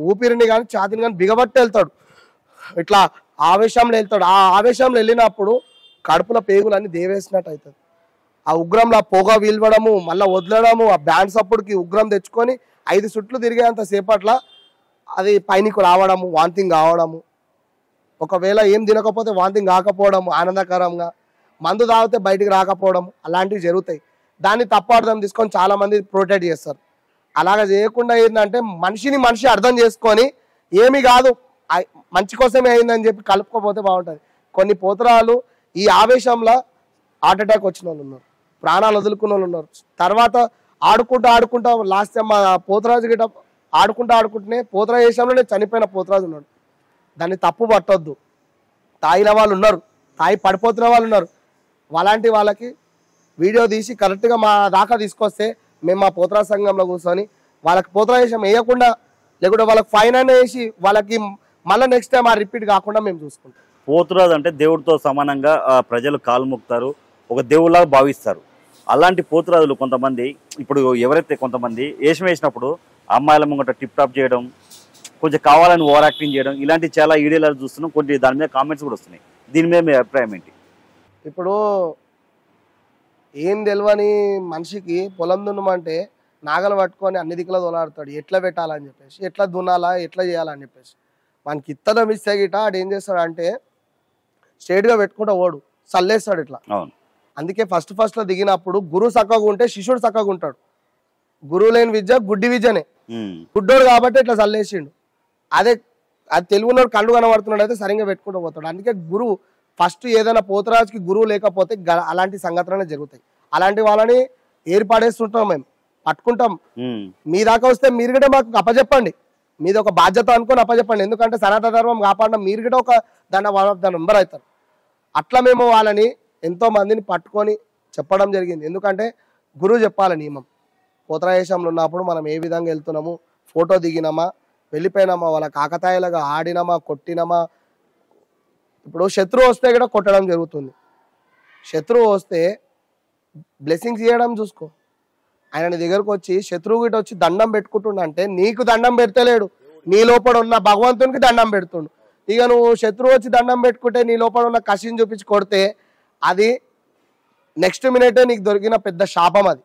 ఊపిరిని కానీ ఛాతిని కానీ బిగబట్టి వెళ్తాడు. ఇట్లా ఆవేశంలో వెళ్తాడు. ఆ ఆవేశంలో వెళ్ళినప్పుడు కడుపుల పేగులన్నీ దేవేసినట్టు అవుతుంది. ఆ ఉగ్రంలో పొగ వీల్వడము, మళ్ళీ వదలడము, ఆ బ్యాండ్ సప్పుడుకి ఉగ్రం తెచ్చుకొని 5 చుట్లు తిరిగేంత సేపట్ల అది పైనకు రావడము, వాంతింగ్ కావడము, ఒకవేళ ఏం తినకపోతే వాంతింగ్ కాకపోవడము, ఆనందకరంగా మందు తాగితే బయటికి రాకపోవడం, అలాంటివి జరుగుతాయి. దాన్ని తప్పు అర్థం తీసుకొని చాలా మంది ప్రొటెక్ట్ చేస్తారు. అలాగ చేయకుండా ఏంటంటే మనిషి అర్థం చేసుకొని ఏమి కాదు మంచి కోసమే అయిందని చెప్పి కలుపుకోపోతే బాగుంటుంది. కొన్ని పోతరాలు ఈ ఆవేశంలో హార్ట్ అటాక్ వచ్చిన వాళ్ళు ఉన్నారు, ప్రాణాలు వదులుకున్న వాళ్ళు ఉన్నారు. తర్వాత ఆడుకుంటా లాస్ట్ టైం మా పోతరాజు గిట్ట ఆడుకుంటూనే పోతరా వేషంలోనే చనిపోయిన పోతరాజు ఉన్నాడు. దాన్ని తప్పు పట్టొద్దు. తాగిన వాళ్ళు ఉన్నారు, తాగి పడిపోతున్న వాళ్ళు ఉన్నారు. అలాంటి వాళ్ళకి వీడియో తీసి కరెక్ట్గా మా దాకా తీసుకొస్తే మేము మా పోతరా సంఘంలో కూర్చొని వాళ్ళకి పోతరా వేషం వేయకుండా, లేకుంటే వాళ్ళకి ఫైన్ అయినా వేసి వాళ్ళకి మళ్ళీ నెక్స్ట్ టైం ఆ రిపీట్ కాకుండా మేము చూసుకుంటాం. పోతురాజు అంటే దేవుడితో సమానంగా ప్రజలు కాలు మొక్కుతారు, ఒక దేవుళ్ళగా భావిస్తారు. అలాంటి పోతురాజులు కొంతమంది ఇప్పుడు ఎవరైతే కొంతమంది వేషం వేసినప్పుడు అమ్మాయిల ముంగట టిప్ టాప్ చేయడం, కొంచెం కావాలని ఓవర్ యాక్టింగ్ చేయడం, ఇలాంటి చాలా వీడియోలు చూస్తున్నాం. కొన్ని దాని మీద కామెంట్స్ కూడా వస్తున్నాయి. దీని మీద మీ అభిప్రాయం ఏంటి? ఇప్పుడు ఏం తెలియని మనిషికి పొలం దున్నమంటే నాగలు పట్టుకొని అన్ని దిక్కుల దొలాడుతాడు, ఎట్లా పెట్టాలని చెప్పేసి, ఎట్లా దున్నాలా, ఎట్లా చేయాలని చెప్పేసి. మనకి ఇత్తనం ఇస్తే గిట ఆడు ఏం చేస్తాడు అంటే స్ట్రేట్గా పెట్టుకుంటా ఓడు చల్లేస్తాడు ఇట్లా. అవును. అందుకే ఫస్ట్ లో దిగినప్పుడు గురువు చక్కగా ఉంటే శిష్యుడు చక్కగా ఉంటాడు. గురువు లేని విద్య గుడ్డి విద్యనే. గుడ్డోడు కాబట్టి ఇట్లా చల్లేసిండు. అది తెలుగునోడు కళ్ళు కనబడుతున్నాడు అయితే సరిగ్గా పెట్టుకుంటూ పోతాడు. అందుకే గురువు ఫస్ట్ ఏదైనా పోతురాజుకి గురువు లేకపోతే అలాంటి సంఘటనలు జరుగుతాయి. అలాంటి వాళ్ళని ఏర్పడేస్తుంటాం, మేము పట్టుకుంటాం. మీ దాకా వస్తే మీరు కూడా మాకు అప్పచెప్పండి, మీది ఒక బాధ్యత అనుకొని అప్పచెప్పండి. ఎందుకంటే సనాతన ధర్మం కాపాడడం మీరు కూడా ఒక దాని మెంబర్ అవుతారు. అట్లా మేము వాళ్ళని ఎంతో మందిని పట్టుకొని చెప్పడం జరిగింది. ఎందుకంటే గురువు చెప్పాలి నియమం. పోతరాయేశంలో ఉన్నప్పుడు మనం ఏ విధంగా వెళ్తున్నాము, ఫోటో దిగినామా, వెళ్ళిపోయినామా, వాళ్ళ కాకతాయిలుగా ఆడినామా, కొట్టినామా. ఇప్పుడు శత్రువు వస్తే కూడా కొట్టడం జరుగుతుంది. శత్రువు వస్తే బ్లెస్సింగ్స్ ఇవ్వడం చూసుకో. ఆయన నీ దగ్గరకు వచ్చి శత్రువు గిட்ட వచ్చి దండం పెట్టుకుంటుండంటే నీకు దండం పెడతలేడు, నీ లోపల ఉన్న భగవంతునికి దండం పెడుతుండు. ఇక నువ్వు శత్రువు వచ్చి దండం పెట్టుకుంటే నీ లోపల ఉన్న కసిని చూపించి కొడితే అది నెక్స్ట్ మినిటే నీకు దొరికిన పెద్ద శాపం అది.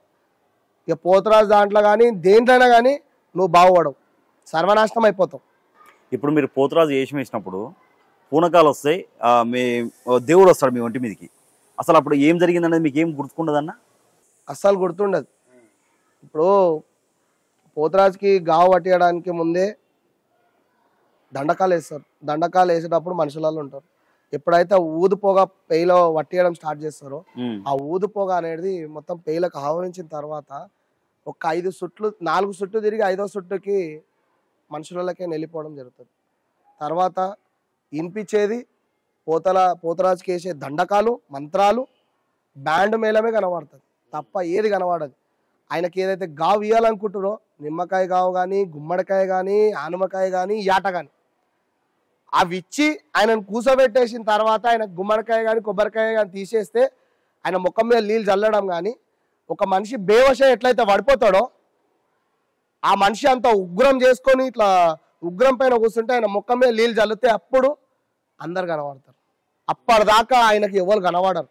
ఇక పోతరాజు దాంట్లో కానీ దేంట్లోనే కానీ నువ్వు బాగుపడవు, సర్వనాశనం అయిపోతావు. ఇప్పుడు మీరు పోతురాజు వేషం వేసినప్పుడు పూనకాలు వస్తాయి, మీ దేవుడు వస్తాడు మీ ఒంటి మీదకి. అసలు అప్పుడు ఏం జరిగిందనేది మీకు ఏం గుర్తుకుండదన్న? అస్సలు గుర్తుండదు. ఇప్పుడు పోతరాజుకి గావు పట్టేయడానికి ముందే దండకాలు వేస్తారు. దండకాలు వేసేటప్పుడు మనుషులలో ఉంటారు. ఎప్పుడైతే ఊదుపోగ పేయిలో వట్టియడం స్టార్ట్ చేస్తారో ఆ ఊదుపోగ అనేది మొత్తం పేయిలకు ఆవరించిన తర్వాత ఒక 5 సుట్లు 4 సుట్లు తిరిగి 5వ సుట్టుకి మనుషులకే వెళ్ళిపోవడం జరుగుతుంది. తర్వాత వినిపించేది పోతరాజుకి వేసే దండకాలు, మంత్రాలు, బ్యాండ్ మేళమే కనబడుతుంది తప్ప ఏది కనబడదు. ఆయనకి ఏదైతే గావు ఇవ్వాలనుకుంటారో నిమ్మకాయ గావు కానీ, గుమ్మడికాయ కానీ, ఆనమకాయ కానీ, యాట కానీ అవి ఇచ్చి ఆయనను కూసబెట్టేసిన తర్వాత ఆయన గుమ్మడికాయ కానీ కొబ్బరికాయ కానీ తీసేస్తే ఆయన ముఖం మీద నీళ్ళు చల్లడం కానీ, ఒక మనిషి బేవశ ఎట్లయితే పడిపోతాడో ఆ మనిషి అంత ఉగ్రం చేసుకొని ఇట్లా ఉగ్రం పైన కూర్చుంటే ఆయన ముఖం మీద నీళ్ళు చల్లితే అప్పుడు అందరు కనబడతారు. అప్పటిదాకా ఆయనకి ఎవరు కనబడరు.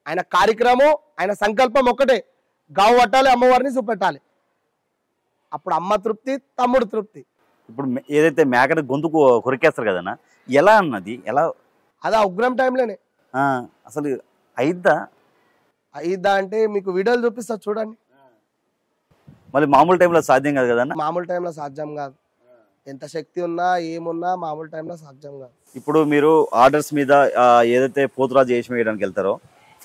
ఆయన కార్యక్రమం, ఆయన సంకల్పం ఒక్కటే, గావు పట్టాలి, అమ్మవారిని చూపెట్టాలి. అప్పుడు అమ్మ తృప్తి, తమ్ముడు తృప్తి. ఇప్పుడు ఏదైతే మేకని గొంతు కొరికేస్తారు కదన్నా, ఎలా అన్నది ఎలా? అది ఆ ఉగ్రం టైంలోనే. అసలు అయిద్దా అంటే మీకు వీడియోలు చూపిస్తా చూడండి. మళ్ళీ మామూలు టైంలో సాధ్యం కాదు కదన్నా? మామూలు టైంలో సాధ్యం కాదు. ఎంత శక్తి ఉన్నా ఏమున్నా మామూలు టైంలో సాధ్యం కాదు. ఇప్పుడు మీరు ఆర్డర్స్ మీద ఏదైతే పోతురాజు వేషం వేయడానికి వెళ్తారో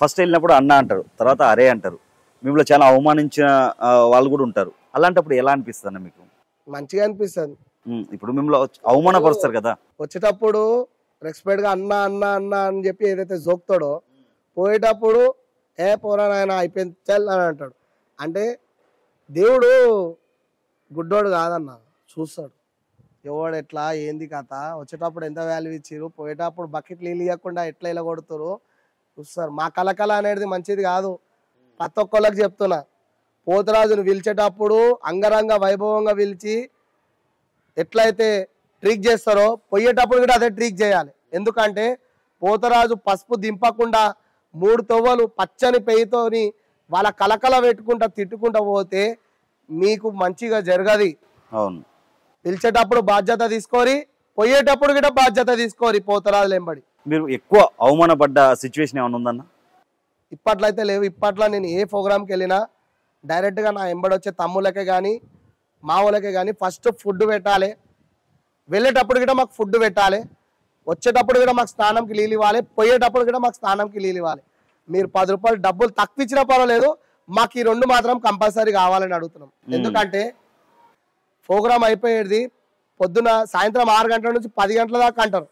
ఫస్ట్ వెళ్ళినప్పుడు అన్న అంటారు, తర్వాత అరే అంటారు. మిమ్మల్ని చాలా అవమానించిన వాళ్ళు కూడా ఉంటారు. అలాంటప్పుడు ఎలా అనిపిస్తుంది అన్న మీకు? మంచిగా అనిపిస్తుంది. ఇప్పుడు మిమ్మల్ని అవమానపరుస్తారు కదా, వచ్చేటప్పుడు రెస్పెక్ట్ గా అన్న అన్న అన్న అని చెప్పి ఏదైతే జోక్తాడో పోయేటప్పుడు ఏ పోరా నాయన అయిపోయింది చల్ అని అంటాడు. అంటే దేవుడు గుడ్డోడు కాదన్న, చూస్తాడు ఎవడు ఎట్లా ఏంది కథ. వచ్చేటప్పుడు ఎంత వాల్యూ ఇచ్చారు, పోయేటప్పుడు బకెట్ నీళ్ళు ఇవ్వకుండా ఎట్లా ఇలా కొడుతారు చూస్తారు. మా కలకల అనేది మంచిది కాదు. ప్రతి ఒక్కళ్ళకి చెప్తున్నా, పోతరాజును పిలిచేటప్పుడు అంగరంగ వైభవంగా పిలిచి ఎట్లయితే ట్రీక్ చేస్తారో పోయేటప్పుడు కూడా అదే ట్రీక్ చేయాలి. ఎందుకంటే పోతరాజు పసుపు దింపకుండా 3 తొవ్వలు పచ్చని పెయ్యితోని వాళ్ళ కలకల పెట్టుకుంటా తిట్టుకుంటా పోతే మీకు మంచిగా జరగది. అవును, పిలిచేటప్పుడు బాధ్యత తీసుకోరి, పోయేటప్పుడు కూడా బాధ్యత తీసుకోరి. పోతరాజులు ఎంబడి మీరు ఎక్కువ అవమానపడ్డ సిచ్యువేషన్ ఏమైనా ఉందన్న? ఇప్పట్లో అయితే లేవు. ఇప్పట్లో నేను ఏ ప్రోగ్రామ్కి వెళ్ళినా డైరెక్ట్గా నా ఎంబడి వచ్చే తమ్ములకే కానీ మా వాళ్ళకే కానీ ఫస్ట్ ఫుడ్ పెట్టాలి. వెళ్ళేటప్పుడు కూడా మాకు ఫుడ్ పెట్టాలి, వచ్చేటప్పుడు కూడా మాకు స్నానంకి నీళ్ళు ఇవ్వాలి, పోయేటప్పుడు కూడా మాకు స్నానంకి నీళ్ళు ఇవ్వాలి. మీరు 10 రూపాయలు డబ్బులు తక్కువ ఇచ్చినా పర్వాలేదు, మాకు ఈ 2 మాత్రం కంపల్సరీ కావాలని అడుగుతున్నాం. ఎందుకంటే ప్రోగ్రామ్ అయిపోయేది పొద్దున సాయంత్రం 6 గంటల నుంచి 10 గంటల దాకా అంటారు.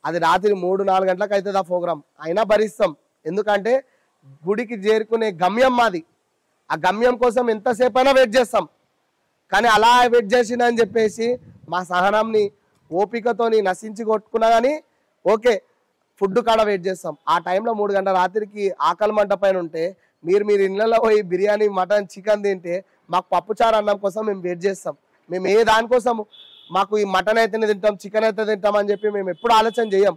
అది రాత్రి 3-4 గంటలకు అవుతుంది ఆ ప్రోగ్రామ్. అయినా భరిస్తాం. ఎందుకంటే గుడికి చేరుకునే గమ్యం మాది. ఆ గమ్యం కోసం ఎంతసేపు అయినా వెయిట్ చేస్తాం. కానీ అలా వెయిట్ చేసిన అని చెప్పేసి మా సహనంని ఓపికతోని నశించి కొట్టుకున్నా కానీ ఓకే ఫుడ్ కాడ వెయిట్ చేస్తాం. ఆ టైంలో 3 గంటల రాత్రికి ఆకలి మంట పైన ఉంటే మీరు ఇళ్ళలో పోయి బిర్యానీ మటన్ చికెన్ తింటే మాకు పప్పుచారు అన్నం కోసం మేము వెయిట్ చేస్తాం. మేము ఏ దానికోసము మాకు ఈ మటన్ అయితేనే తింటాం, చికెన్ అయితే తింటాం అని చెప్పి మేము ఎప్పుడు ఆలోచన చేయం.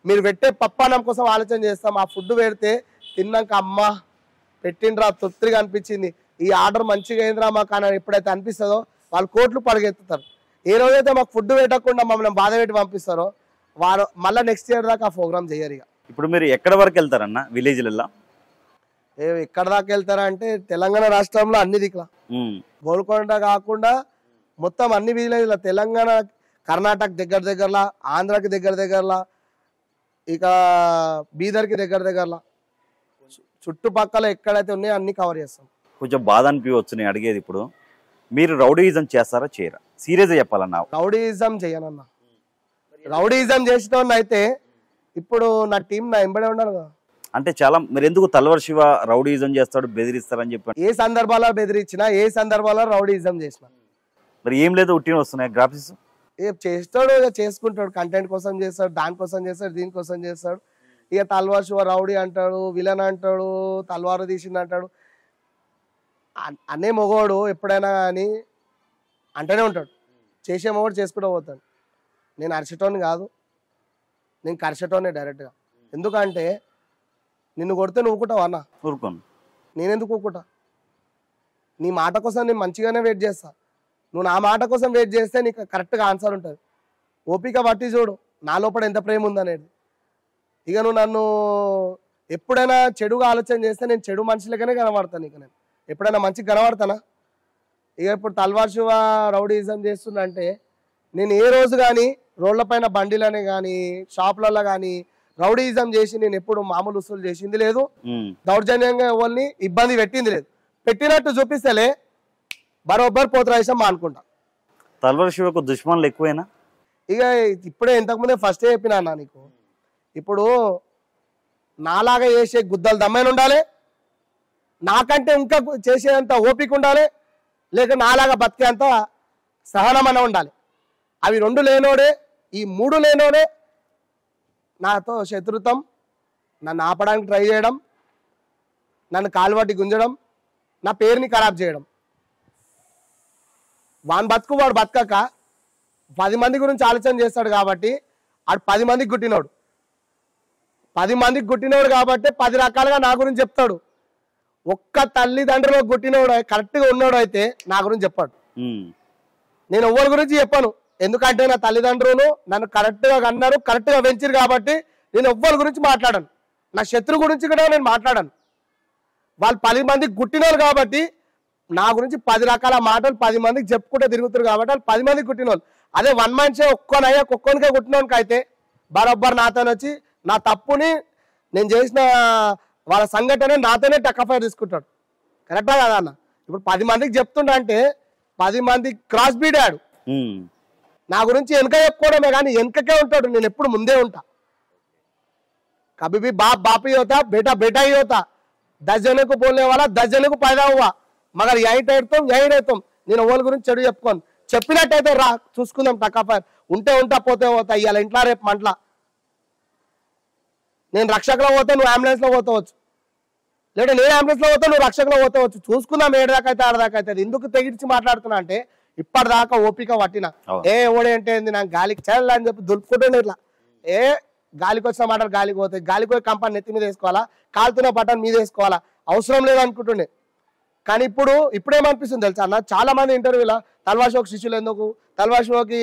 మీరు పెట్టే పప్పు అన్నం కోసం ఆలోచన చేస్తాం. ఆ ఫుడ్ పెడితే తిన్నాక అమ్మ పెట్టిండ్రా తృప్తిగా అనిపించింది, ఈ ఆర్డర్ మంచిగా అయిందిరా మాకు అని ఎప్పుడైతే అనిపిస్తుందో వాళ్ళు కోట్లు పడగెత్తుతారు. ఏ రోజైతే మాకు ఫుడ్ పెట్టకుండా మమ్మల్ని బాధ పెట్టి పంపిస్తారో వారు మళ్ళీ నెక్స్ట్ ఇయర్ దాకా ఆ ప్రోగ్రామ్ చేయరు. ఇక ఇప్పుడు మీరు ఎక్కడ వరకు వెళ్తారన్న విలేజ్లలో? ఎక్కడ దాకా వెళ్తారా అంటే తెలంగాణ రాష్ట్రంలో అన్ని దిక్కుల గోల్కొండ కాకుండా మొత్తం అన్ని విలేజ్ల తెలంగాణ, కర్ణాటక దగ్గరలా, ఆంధ్రాకి దగ్గరలా, ఇక బీదర్కి దగ్గరలా చుట్టుపక్కల ఎక్కడైతే ఉన్నాయో అన్ని కవర్ చేస్తాం. కొంచెం బాధ అనిపించవచ్చు నేను అడిగేది. ఇప్పుడు మీరు రౌడీయిజం చేస్తారా చేయరా? సీరియస్గా చెప్పాలన్నా. రౌడీయిజం చేయనన్నా. రౌడీయిజం చేసిన అయితే ఇప్పుడు నా టీం నా ఎంబడే ఉండాలి కదా. అంటే చాలా మీరు ఎందుకు తల్వార్ శివ రౌడీయిజం చేస్తాడు బెదిరిస్తారని చెప్పి? ఏ సందర్భాల్లో బెదిరించినా, ఏ సందర్భాల్లో రౌడీయిజం చేసిన మరి ఏం లేదు, ఉట్టిన వస్తున్నాయి గ్రాఫిక్స్. ఏ చేస్తాడు, ఇక చేసుకుంటాడు, కంటెంట్ కోసం చేస్తాడు, దానికోసం చేస్తాడు, దీనికోసం చేస్తాడు. ఇక తల్వార్ శివ రౌడీ అంటాడు, విలన్ అంటాడు, తల్వారు తీసింది అంటాడు. అనే మొగోడు ఎప్పుడైనా కానీ అంటూనే ఉంటాడు. చేసే మొగోడు చేసుకుంటూ పోతాడు. నేను అరిచేటోని కాదు, నేను కరిచేటోనే డైరెక్ట్గా. ఎందుకంటే నిన్ను కొడితే నువ్వు ఊరుకుంటావా అన్న? ఊరుకోను. నేనెందుకు ఊరుకుంటా? నీ మాట కోసం నేను మంచిగానే వెయిట్ చేస్తా. నువ్వు నా మాట కోసం వెయిట్ చేస్తే నీకు కరెక్ట్గా ఆన్సర్ ఉంటుంది. ఓపిక పట్టి చూడు నా లోపల ఎంత ప్రేమ ఉందనేది. ఇక నువ్వు నన్ను ఎప్పుడైనా చెడుగా ఆలోచన చేస్తే నేను చెడు మనుషులకనే కనబడతాను. ఇక నేను ఎప్పుడైనా మంచిగా కనబడతానా? ఇక ఇప్పుడు తల్వార్ శివ రౌడీయిజం చేస్తుందంటే నేను ఏ రోజు కానీ రోడ్లపైన బండిలనే కానీ షాపులలో కానీ రౌడీయిజం చేసి నేను ఎప్పుడు మామూలు వసూలు చేసింది లేదు, దౌర్జన్యంగా ఎవరిని ఇబ్బంది పెట్టింది లేదు. పెట్టినట్టు చూపిస్తేలే బరోబ్బర్ పోతరాయిసం అనుకుంటా. తల్వార్ శివకు దుష్మన్లు ఎక్కువైనా? ఇక ఇప్పుడే ఇంతకుముందే ఫస్టే చెప్పినా అన్న నీకు. ఇప్పుడు నాలాగా చేసే గుద్దలు దమ్మైన ఉండాలి, నాకంటే ఇంకా చేసేంత ఓపిక ఉండాలి, లేక నాలాగా బతికేంత సహనమన ఉండాలి. అవి రెండు లేనోడే, ఈ మూడు లేనోడే నాతో శత్రుత్వం, నన్ను ఆపడానికి ట్రై చేయడం, నన్ను కాలువట్టి గుంజడం, నా పేరుని ఖరాబ్ చేయడం. వాని బతుకు వాడు బతకక 10 మంది గురించి ఆలోచన చేస్తాడు కాబట్టి ఆడు 10 మందికి గుట్టినోడు. 10 మందికి గుట్టినోడు కాబట్టి 10 రకాలుగా నా గురించి చెప్తాడు. ఒక్క తల్లిదండ్రులు గుట్టినోడు కరెక్ట్గా ఉన్నాడు అయితే నా గురించి చెప్పాడు. నేను ఎవరి గురించి చెప్పాను, ఎందుకంటే నా తల్లిదండ్రులు నన్ను కరెక్ట్గా అన్నారు, కరెక్ట్గా పెంచారు కాబట్టి నేను ఎవ్వరి గురించి మాట్లాడాను. నా శత్రు గురించి కూడా నేను మాట్లాడాను. వాళ్ళు 10 మందికి గుట్టినోరు కాబట్టి నా గురించి 10 రకాల మాటలు 10 మందికి చెప్పుకుంటే తిరుగుతారు కాబట్టి వాళ్ళు 10 మందికి గుట్టినోళ్ళు. అదే వన్ మనిషి ఒక్కొక్కనికే గుట్టినోనికి అయితే బరోబ్బర్ నాతో వచ్చి నా తప్పుని నేను చేసిన వాళ్ళ సంఘటన నాతోనే టక్కఫైర్ తీసుకుంటాడు. కరెక్టా కదా అన్న? ఇప్పుడు 10 మందికి చెప్తుండ అంటే 10 మంది క్రాస్ బీడ్ ఆడు. నా గురించి వెనక చెప్పుకోవడమే కానీ వెనకకే ఉంటాడు, నేను ఎప్పుడు ముందే ఉంటా. कभी भी बाप बाप ही होता, बेटा बेटा ही होता. 10 जने को बोलने वाला 10 जने को पैदा हुआ, मगर यही ठहरతాం यही रहతాం. నేను ఎవరి గురించి చెడు చెప్పుకోను. చెప్పినట్టయితే రా చూసుకుందాం టకాఫైర్, ఉంటే ఉంటా పోతే పోతా. ఇవాళ ఇంట్లో రేపు మంటలా. నేను రక్షకులో పోతే నువ్వు అంబులెన్స్లో పోతావచ్చు, లేదా నేను అంబులెన్స్లో పోతే నువ్వు రక్షకులో పోతావచ్చు. చూసుకుందాం ఏడదాకైతే ఆడదాకైతే. ఎందుకు తెగించి మాట్లాడుతున్నా అంటే ఇప్పటిదాకా ఓపిక పట్టిన ఏ ఓడేంటే నాకు గాలికి చల్ల అని చెప్పి దులుపుకుంటుండే ఇట్లా. ఏ గాలికి వచ్చిన మాటలు గాలికి పోతాయి, గాలికి పోయి కంపని నెత్తి మీద వేసుకోవాలా, కాలుతున్న బటన్ మీద వేసుకోవాలా, అవసరం లేదనుకుంటుండే. కానీ ఇప్పుడేమనిపిస్తుంది తెలుసా అన్న, చాలా మంది ఇంటర్వ్యూలో తల్వార్ శివకి శిష్యులు ఎందుకు, తల్వార్ శివకి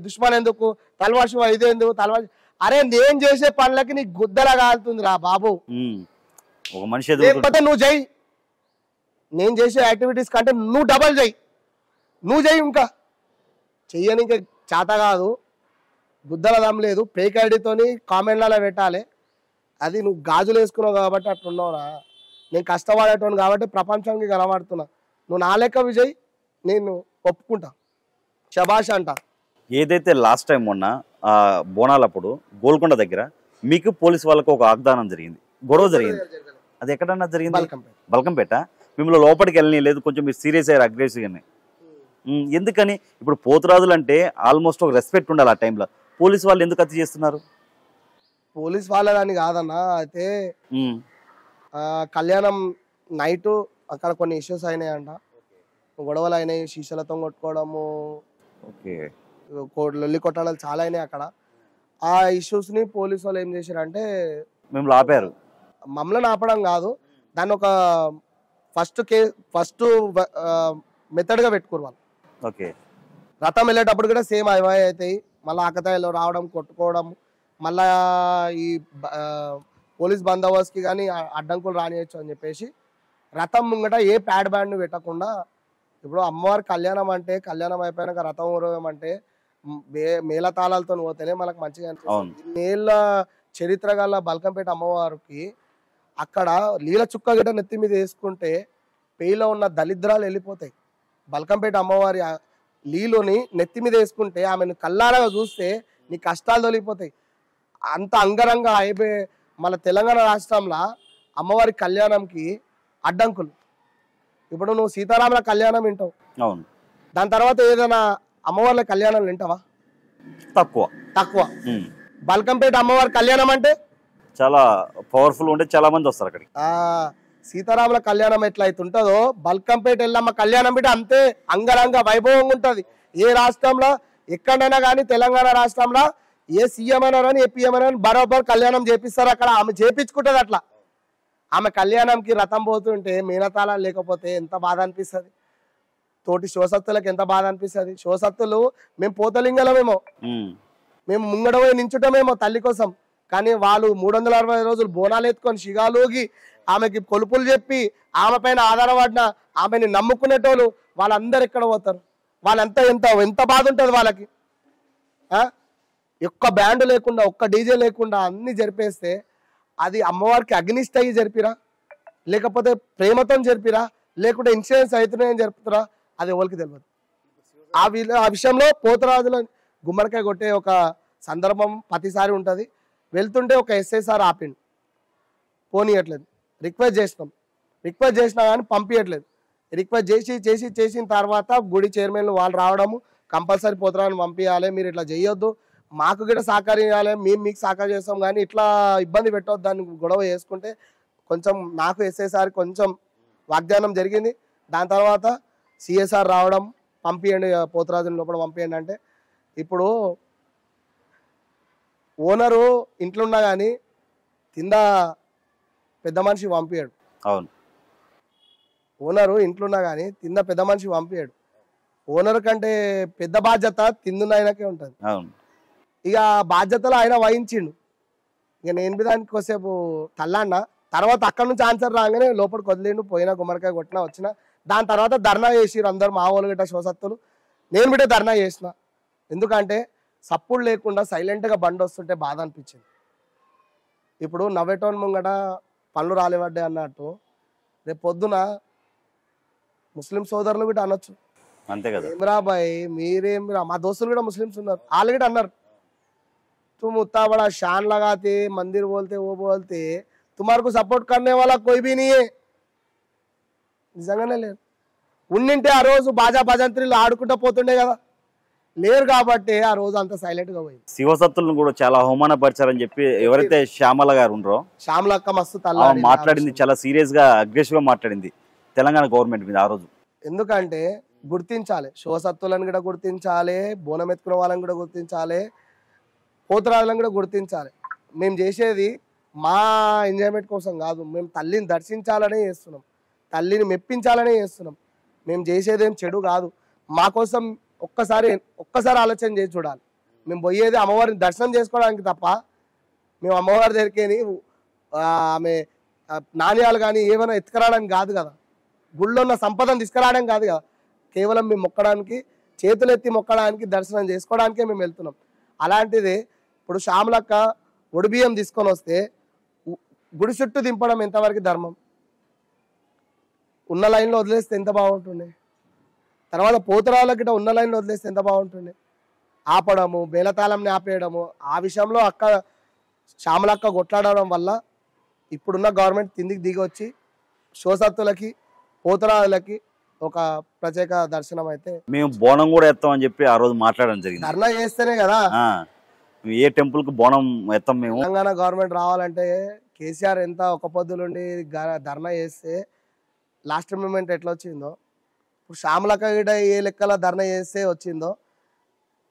దుష్మన్ ఎందుకు, తల్వార్ శివ ఇదేందుకు, తల్వార్. అరే నేను చేసే పనులకి నీకు గుద్దలా కాలుతుంది రా బాబు. లేకపోతే నువ్వు చెయ్యి, నేను చేసే యాక్టివిటీస్ కంటే నువ్వు డబల్ చెయ్యి, నువ్వు చెయ్యి. ఇంకా చెయ్యని ఇంకా చేత కాదు, గుద్దల దమ్ లేదు. ఫేక్ ఐడితోని కామెంట్లలో పెట్టాలి. అది నువ్వు గాజులు వేసుకున్నావు కాబట్టి అట్లున్నావురా. నేను కష్టపడేటోను కాబట్టి ప్రపంచానికి కనబడుతున్నా. నువ్వు నా లెక్క విజయ్, నేను ఒప్పుకుంటా, శబాష్ అంట. ఏదైతే లాస్ట్ టైం మొన్న బోనాలప్పుడు గోల్కొండ దగ్గర మీకు పోలీసు వాళ్ళకు ఒక వాగ్దానం జరిగింది, గొడవ జరిగింది. అది ఎక్కడన్నా జరిగింది? బల్కంపేట. మిమ్మల్ని లోపలికి వెళ్ళని లేదు, కొంచెం మీరు సీరియస్ అయ్యారు అగ్రెసివ్గానే. ఎందుకని? ఇప్పుడు పోతురాజులు అంటే ఆల్మోస్ట్ ఒక రెస్పెక్ట్ ఉండాలి ఆ టైంలో. పోలీసు వాళ్ళు ఎందుకు హత్య చేస్తున్నారు? పోలీస్ వాళ్ళని కాదన్నా, అయితే కళ్యాణం నైట్ అక్కడ కొన్ని ఇష్యూస్ అయినాయంట, గొడవలు అయినాయి, శీషలతో కొట్టుకోవడము, ఓకే. లొల్లి కొట్టాడాలు చాలా అయినాయి అక్కడ. ఆ ఇష్యూస్ని పోలీసు వాళ్ళు ఏం చేశారంటే మిమ్మల్ని ఆపారు. మమ్మల్ని ఆపడం కాదు, దాన్ని ఒక ఫస్ట్ మెథడ్గా పెట్టుకోరు వాళ్ళు. ఓకే. రథం వెళ్ళేటప్పుడు కూడా సేమ్ అవే అవుతాయి, మళ్ళీ ఆకతాయిలో రావడం, కొట్టుకోవడం, మళ్ళా ఈ పోలీస్ బందోబస్తుకి కానీ అడ్డంకులు రానియచ్చు అని చెప్పేసి రథం ముంగట ఏ ప్యాడ్ బ్యాండ్ పెట్టకుండా, ఇప్పుడు అమ్మవారి కళ్యాణం అంటే కళ్యాణం అయిపోయినాక రథం ఊరవం అంటే మేళతాళాలతో పోతేనే మనకు మంచిగా అనిపిస్తుంది. నేళ్ళ చరిత్ర గల బల్కంపేట అమ్మవారికి అక్కడ నీళ్ళ చుక్క గిట్ట నెత్తి మీద వేసుకుంటే పేయిలో ఉన్న దళిద్రాలు వెళ్ళిపోతాయి. బల్కంపేట అమ్మవారి లీలోని నెత్తి మీద వేసుకుంటే ఆమెను కల్లారగా చూస్తే నీ కష్టాలు తొలిగిపోతాయి. అంత అంగరంగ అయిపోయి మన తెలంగాణ రాష్ట్రంలో అమ్మవారి కళ్యాణంకి అడ్డంకులు. ఇప్పుడు నువ్వు సీతారాముల కళ్యాణం వింటావు, అవును, దాని తర్వాత ఏదైనా అమ్మవార్ల కళ్యాణం వింటావా? తక్కువ. బల్కంపేట అమ్మవారి కళ్యాణం అంటే చాలా పవర్ఫుల్ ఉంటే చాలా మంది వస్తారు అక్కడికి. సీతారాముల కళ్యాణం ఎట్లయితే ఉంటుందో బల్కంపేట ఎల్లమ్మ కళ్యాణం బిడ్డ అంతే అంగరంగ వైభవంగా ఉంటుంది. ఏ రాష్ట్రంలో ఎక్కడైనా కానీ తెలంగాణ రాష్ట్రంలో ఏ సీఎం అయినా కానీ ఏ పిఎం అయినా బరోబర్ కళ్యాణం చేపిస్తారు. అక్కడ ఆమె చేపించుకుంటుంది. అట్లా ఆమె కళ్యాణంకి రథం పోతుంటే మీనతాళాలు లేకపోతే ఎంత బాధ అనిపిస్తుంది, తోటి శివసత్తులకు ఎంత బాధ అనిపిస్తుంది. శివసత్తులు మేము పోతలింగలమేమో, మేము ముంగడపోయి నించుటమేమో తల్లి కోసం, కానీ వాళ్ళు 365 రోజులు బోనాలు ఎత్తుకొని షిగాలోగి ఆమెకి కొలుపులు చెప్పి ఆమె పైన ఆధారపడిన ఆమెని నమ్ముకునేటోళ్ళు వాళ్ళందరూ ఎక్కడ పోతారు? వాళ్ళంతా ఎంత బాధ ఉంటుంది వాళ్ళకి. ఒక్క బ్యాండ్ లేకుండా ఒక్క డీజే లేకుండా అన్ని జరిపేస్తే అది అమ్మవారికి అగ్నిష్ట అయ్యి జరిపిరా, లేకపోతే ప్రేమతో జరిపిరా, లేకుంటే ఇన్సూరెన్స్ అవుతున్నాయని జరుపుతారా, అది ఎవరికి తెలియదు. ఆ విషయంలో పోతరాజుల గుమ్మడికాయ కొట్టే ఒక సందర్భం ప్రతిసారి ఉంటుంది. వెళ్తుంటే ఒక ఎస్ఐసార్ ఆపిండు, పోనీయట్లేదు. రిక్వెస్ట్ చేసినా కానీ పంపించట్లేదు. రిక్వెస్ట్ చేసిన తర్వాత గుడి చైర్మన్లు వాళ్ళు రావడము, కంపల్సరీ పోతరాజుని పంపించాలి, మీరు ఇట్లా చేయొద్దు, మాకు కూడా సహకరించాలి, మేము మీకు సహకారం చేస్తాం, కానీ ఇట్లా ఇబ్బంది పెట్టవద్దు దాన్ని గొడవ చేసుకుంటే కొంచెం నాకు ఎస్ఐసార్ కొంచెం వాగ్దానం జరిగింది. దాని తర్వాత సిఎస్ఆర్ రావడం, పంపించండి పోతరాజుని లోపల పంపించండి అంటే, ఇప్పుడు ఓనరు ఇంట్లో ఉన్నా కానీ కింద పెద్ద మనిషి పంపించాడు. అవును, ఓనరు ఇంట్లో ఉన్నా కానీ కింద పెద్ద మనిషి పంపించాడు. ఓనర్ కంటే పెద్ద బాధ్యత కిందున్న ఆయనకే ఉంటుంది. ఇక బాధ్యతలు ఆయన వహించిండు. ఇక నేను మీద దానికి కొద్దిసేపు తల్లాడినా, తర్వాత అక్కడ నుంచి ఆన్సర్ రాగానే లోపలికి వదిలేండు, పోయినా గుమ్మడికాయ కొట్టినా వచ్చిన. దాని తర్వాత ధర్నా చేసిరు అందరు మా వాళ్ళు గిట్ట శివసత్తులు. నేను బిడ్డ ధర్నా చేసిన, ఎందుకంటే సప్పుడు లేకుండా సైలెంట్గా బండి వస్తుంటే బాధ అనిపించింది. ఇప్పుడు నవ్వేటోన్ ముంగట పనులు రాలేవడ్డాయి అన్నట్టు రేపు పొద్దున ముస్లిం సోదరులు కూడా అనొచ్చు, అంతే కదా, ఏమిరా బాయ్ మీరేమిరా, మా దోస్తులు కూడా ముస్లిమ్స్ ఉన్నారు, వాళ్ళు కూడా అన్నారు, तुम उतना बड़ा शान लगाते मंदिर बोलते वो बोलते तुम्हारे को सपोर्ट करने वाला कोई भी नहीं है. నిజంగానే లేరు. ఉన్నింటే ఆ రోజు బాజా భజంత్రీలు ఆడుకుంటూ పోతుండే కదా, లేరు కాబట్టి ఆ రోజు అంత సైలెంట్ గా పోయింది. శివసత్తులను కూడా చాలా అవమానపరిచారని చెప్పి ఎవరైతే శ్యామల గారు ఉన్నారో, శ్యామలక్క మస్తు మాట్లాడింది, చాలా సీరియస్ గా అగ్రెసివ్ గా మాట్లాడింది తెలంగాణ గవర్నమెంట్ మీద ఆ రోజు. ఎందుకంటే గుర్తించాలి, శివసత్తులను కూడా గుర్తించాలి, బోనం ఎత్తుకున్న వాళ్ళని కూడా గుర్తించాలి, పోతరాజులను కూడా గుర్తించాలి. మేము చేసేది మా ఎంజాయ్మెంట్ కోసం కాదు, మేము తల్లిని దర్శించాలనే చేస్తున్నాం, తల్లిని మెప్పించాలనే చేస్తున్నాం. మేము చేసేదేం చెడు కాదు. మా కోసం ఒక్కసారి ఆలోచన చేసి చూడాలి. మేము పోయేది అమ్మవారిని దర్శనం చేసుకోవడానికి తప్ప మేము అమ్మవారి దగ్గరికి ఆమె నాణ్యాలు కానీ ఏమైనా ఎత్తుకురావడానికి కాదు కదా, గుళ్ళో ఉన్న సంపదను తీసుకురావడానికి కాదు కదా, కేవలం మేము మొక్కడానికి, చేతులెత్తి మొక్కడానికి, దర్శనం చేసుకోవడానికే మేము వెళ్తున్నాం. అలాంటిది ఇప్పుడు శ్యామలక్క ఒడిబియ్యం తీసుకొని వస్తే గుడి చుట్టూ దింపడం ఎంతవరకు ధర్మం? ఉన్న లైన్లో వదిలేస్తే ఎంత బాగుంటుండే, తర్వాత పోతరాళ్ళ గిట్ట ఉన్న లైన్లో వదిలేస్తే ఎంత బాగుంటుండే. ఆపడము, బేలతాళంని ఆపేయడము, ఆ విషయంలో శ్యామలక్క కొట్లాడడం వల్ల ఇప్పుడున్న గవర్నమెంట్ కిందికి దిగి వచ్చి శివసత్తులకి, పోతరాళ్ళకి ఒక ప్రత్యేక దర్శనం అయితే మేము బోనం కూడా ఎత్తామని చెప్పి ఆ రోజు మాట్లాడడం జరిగింది. ధర్నా చేస్తేనే కదా, ఏ టెంపుల్ కు బోనం ఎత్తాం మేము. తెలంగాణ గవర్నమెంట్ రావాలంటే కేసీఆర్ ఎంత ఒక పొద్దులుండి ధర్నా చేస్తే లాస్ట్ మూమెంట్ ఎట్లా వచ్చిందో, ఇప్పుడు శ్యామలక్క గిట ఏ లెక్కల ధర్నా చేస్తే వచ్చిందో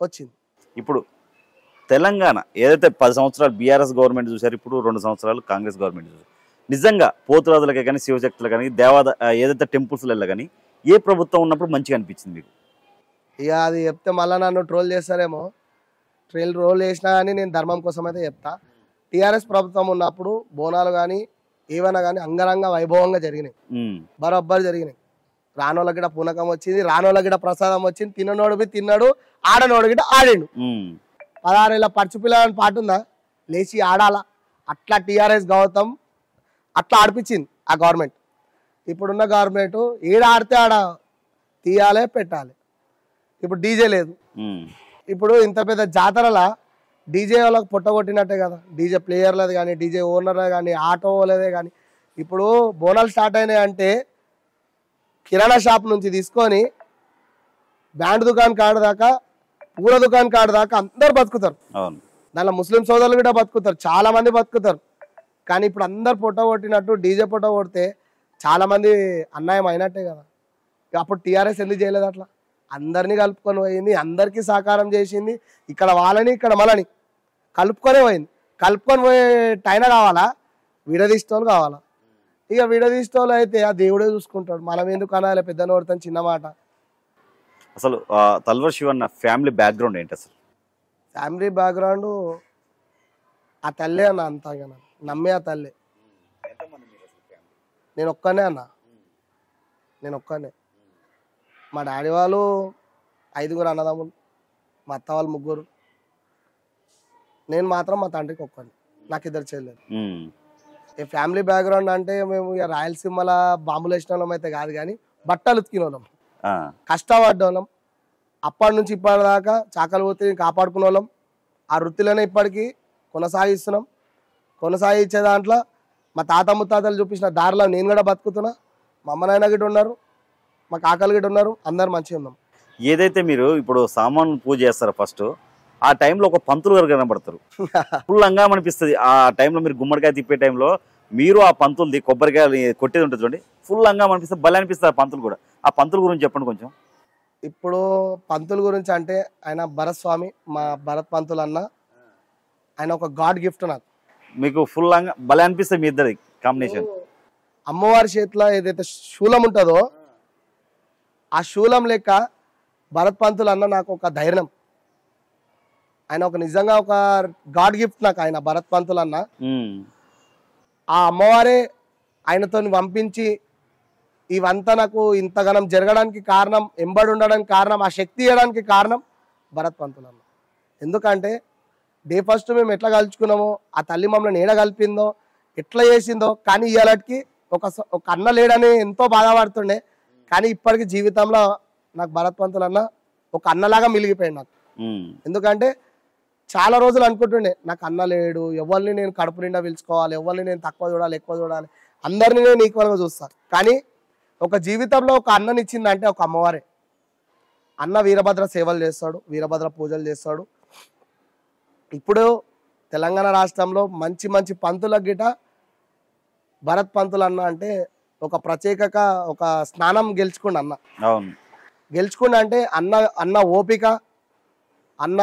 వచ్చింది. ఇప్పుడు తెలంగాణ ఏదైతే 10 సంవత్సరాలు బీఆర్ఎస్ గవర్నమెంట్ చూశారు, ఇప్పుడు 2 సంవత్సరాలు కాంగ్రెస్ గవర్నమెంట్ చూశారు. నిజంగా పోతురాజులకే కానీ శివశక్తులు కానీ ఏదైతే టెంపుల్స్లలో కానీ ఏ ప్రభుత్వం ఉన్నప్పుడు మంచిగా అనిపించింది మీకు? ఇక అది చెప్తే మళ్ళీ నన్ను ట్రోల్ చేస్తారేమో. రోల్ చేసినా కానీ నేను ధర్మం కోసం అయితే చెప్తా. టీఆర్ఎస్ ప్రభుత్వం ఉన్నప్పుడు బోనాలు కానీ ఏవైనా కానీ అంగరంగ వైభవంగా జరిగినాయి, బరోబ్బర్ జరిగినాయి. రానోళ్ళ గిట పూనకం వచ్చింది, రానోళ్ళ గిట ప్రసాదం వచ్చింది, తిన్నోడు తిన్నాడు, ఆడనోడు గిట ఆడిండు. 16 ఏళ్ళ పచ్చిపిల్ల అని పాట ఉందా, లేచి ఆడాలా. అట్లా టీఆర్ఎస్ గౌతమ్ అట్లా ఆడిపించింది ఆ గవర్నమెంట్. ఇప్పుడున్న గవర్నమెంట్ ఏడ ఆడితే ఆడ తీయాలి పెట్టాలి. ఇప్పుడు డీజే లేదు. ఇప్పుడు ఇంత పెద్ద జాతరలా డీజే వాళ్ళకి పొట్టగొట్టినట్టే కదా. డీజే ప్లేయర్లది కానీ, డీజే ఓనర్లే కానీ, ఆటో వాళ్ళదే కానీ. ఇప్పుడు బోనాలు స్టార్ట్ అయినాయి అంటే కిరాణా షాప్ నుంచి తీసుకొని బ్యాండ్ దుకాణం కాడు దాకా, పూల దుకాణం కాడు దాకా అందరు బతుకుతారు. దానిలో ముస్లిం సోదరులు కూడా బతుకుతారు, చాలా మంది బతుకుతారు. కానీ ఇప్పుడు అందరు పొట్ట కొట్టినట్టు డీజే పొట్ట కొడితే చాలా మంది అన్యాయం అయినట్టే కదా. అప్పుడు టీఆర్ఎస్ ఎందుకు చేయలేదు అట్లా? అందరినీ కలుపుకొని పోయింది, అందరికీ సహకారం చేసింది. ఇక్కడ వాళ్ళని ఇక్కడ మనని కలుపుకొనే పోయింది. కలుపుకొని పోయే టైన కావాలా, విడదీస్తోలు కావాలా. ఇక విడదీస్తోలు అయితే ఆ దేవుడే చూసుకుంటాడు, మనం ఎందుకు అనాలి పెద్ద నోడుతాను చిన్న మాట. అసలు తల్వార్ శివన్న ఫ్యామిలీ బ్యాక్గ్రౌండ్ ఏంటి అసలు? ఫ్యామిలీ బ్యాక్గ్రౌండ్ ఆ తల్లే అన్న, అంతా నమ్మే ఆ తల్లే. నేను ఒక్కనే అన్న, నేను ఒక్కనే. మా డాడీ వాళ్ళు 5 అన్నదమ్ములు, మా అత్త వాళ్ళు 3, నేను మాత్రం మా తండ్రికి ఒక్కని, నాకు 2 చెల్లెలు. ఈ ఫ్యామిలీ బ్యాక్గ్రౌండ్ అంటే మేము ఇక రాయలసీమల బాంబులు వేసిన వాళ్ళం అయితే కాదు, కానీ బట్టలు ఉతికిన వాళ్ళం, కష్టపడ్డ వాళ్ళం. అప్పటి నుంచి ఇప్పటిదాకా చాకలి వృత్తిని కాపాడుకునే వాళ్ళం. ఆ వృత్తిలోనే ఇప్పటికీ కొనసాగిస్తున్నాం. కొనసాగించే దాంట్లో మా తాత ముత్తాతలు చూపించిన దారిలో నేను కూడా బతుకుతున్నా. మా అమ్మ నాయన గిట్ట ఉన్నారు, మా కాకలు గిట్ట ఉన్నారు, అందరు మంచిగా ఉన్నాం. ఏదైతే మీరు ఇప్పుడు సామాన్ పూజ చేస్తారో ఫస్ట్ ఆ టైంలో ఒక పంతులు గారు కనబడతారు, ఫుల్ హంగామా అనిపిస్తుంది. ఆ టైంలో మీరు గుమ్మడికాయ తిప్పే టైంలో మీరు ఆ పంతులది కొబ్బరికాయ కొట్టేది ఉంటుంది చూడండి, ఫుల్ హంగామా అనిపిస్తుంది, భలే అనిపిస్తుంది ఆ పంతులు కూడా. ఆ పంతుల గురించి చెప్పండి కొంచెం. ఇప్పుడు పంతుల గురించి అంటే ఆయన భరత్ స్వామి, మా భరత్ పంతులు అన్న, ఆయన ఒక గాడ్ గిఫ్ట్ నాకు. మీకు ఫుల్ భలే అనిపిస్తుంది మీ ఇద్దరి కాంబినేషన్. అమ్మవారి చేతిలో ఏదైతే శూలం ఉంటుందో ఆ శూలం లెక్క భరత్ పంతులు అన్న నాకు ఒక ధైర్యం. ఆయన ఒక నిజంగా ఒక గాడ్ గిఫ్ట్ నాకు ఆయన భరత్ పంతులు అన్న. ఆ అమ్మవారే ఆయనతో పంపించి ఇవంతా నాకు ఇంతగానం జరగడానికి కారణం, ఎంబడి ఉండడానికి కారణం, ఆ శక్తి ఇవ్వడానికి కారణం భరత్ పంతులు అన్న. ఎందుకంటే డే ఫస్ట్ మేము ఎట్లా కలుచుకున్నామో, ఆ తల్లి మమ్మల్ని ఏడ కలిపిందో, ఎట్లా చేసిందో. కానీ ఇవాళకి ఒక అన్న లేడని ఎంతో బాధపడుతుండే. కానీ ఇప్పటికి జీవితంలో నాకు భరత్ పంతులు అన్న ఒక అన్నలాగా మిలిగిపోయాడు నాకు. ఎందుకంటే చాలా రోజులు అనుకుంటుండే నాకు అన్న లేడు, ఎవరిని నేను కడుపు నిండా పిలుచుకోవాలి, ఎవరిని నేను తక్కువ చూడాలి ఎక్కువ చూడాలి, అందరినీ నేను ఈక్వల్గా చూస్తాను. కానీ ఒక జీవితంలో ఒక అన్నని ఇచ్చిందంటే ఒక అమ్మవారే. అన్న వీరభద్ర సేవలు చేస్తాడు, వీరభద్ర పూజలు చేస్తాడు. ఇప్పుడు తెలంగాణ రాష్ట్రంలో మంచి మంచి పంతుల గిట భరత్ పంతులు అన్న అంటే ఒక ప్రత్యేక ఒక స్నానం గెలుచుకుండు అన్న. గెలుచుకుండు అంటే అన్న ఓపిక, అన్న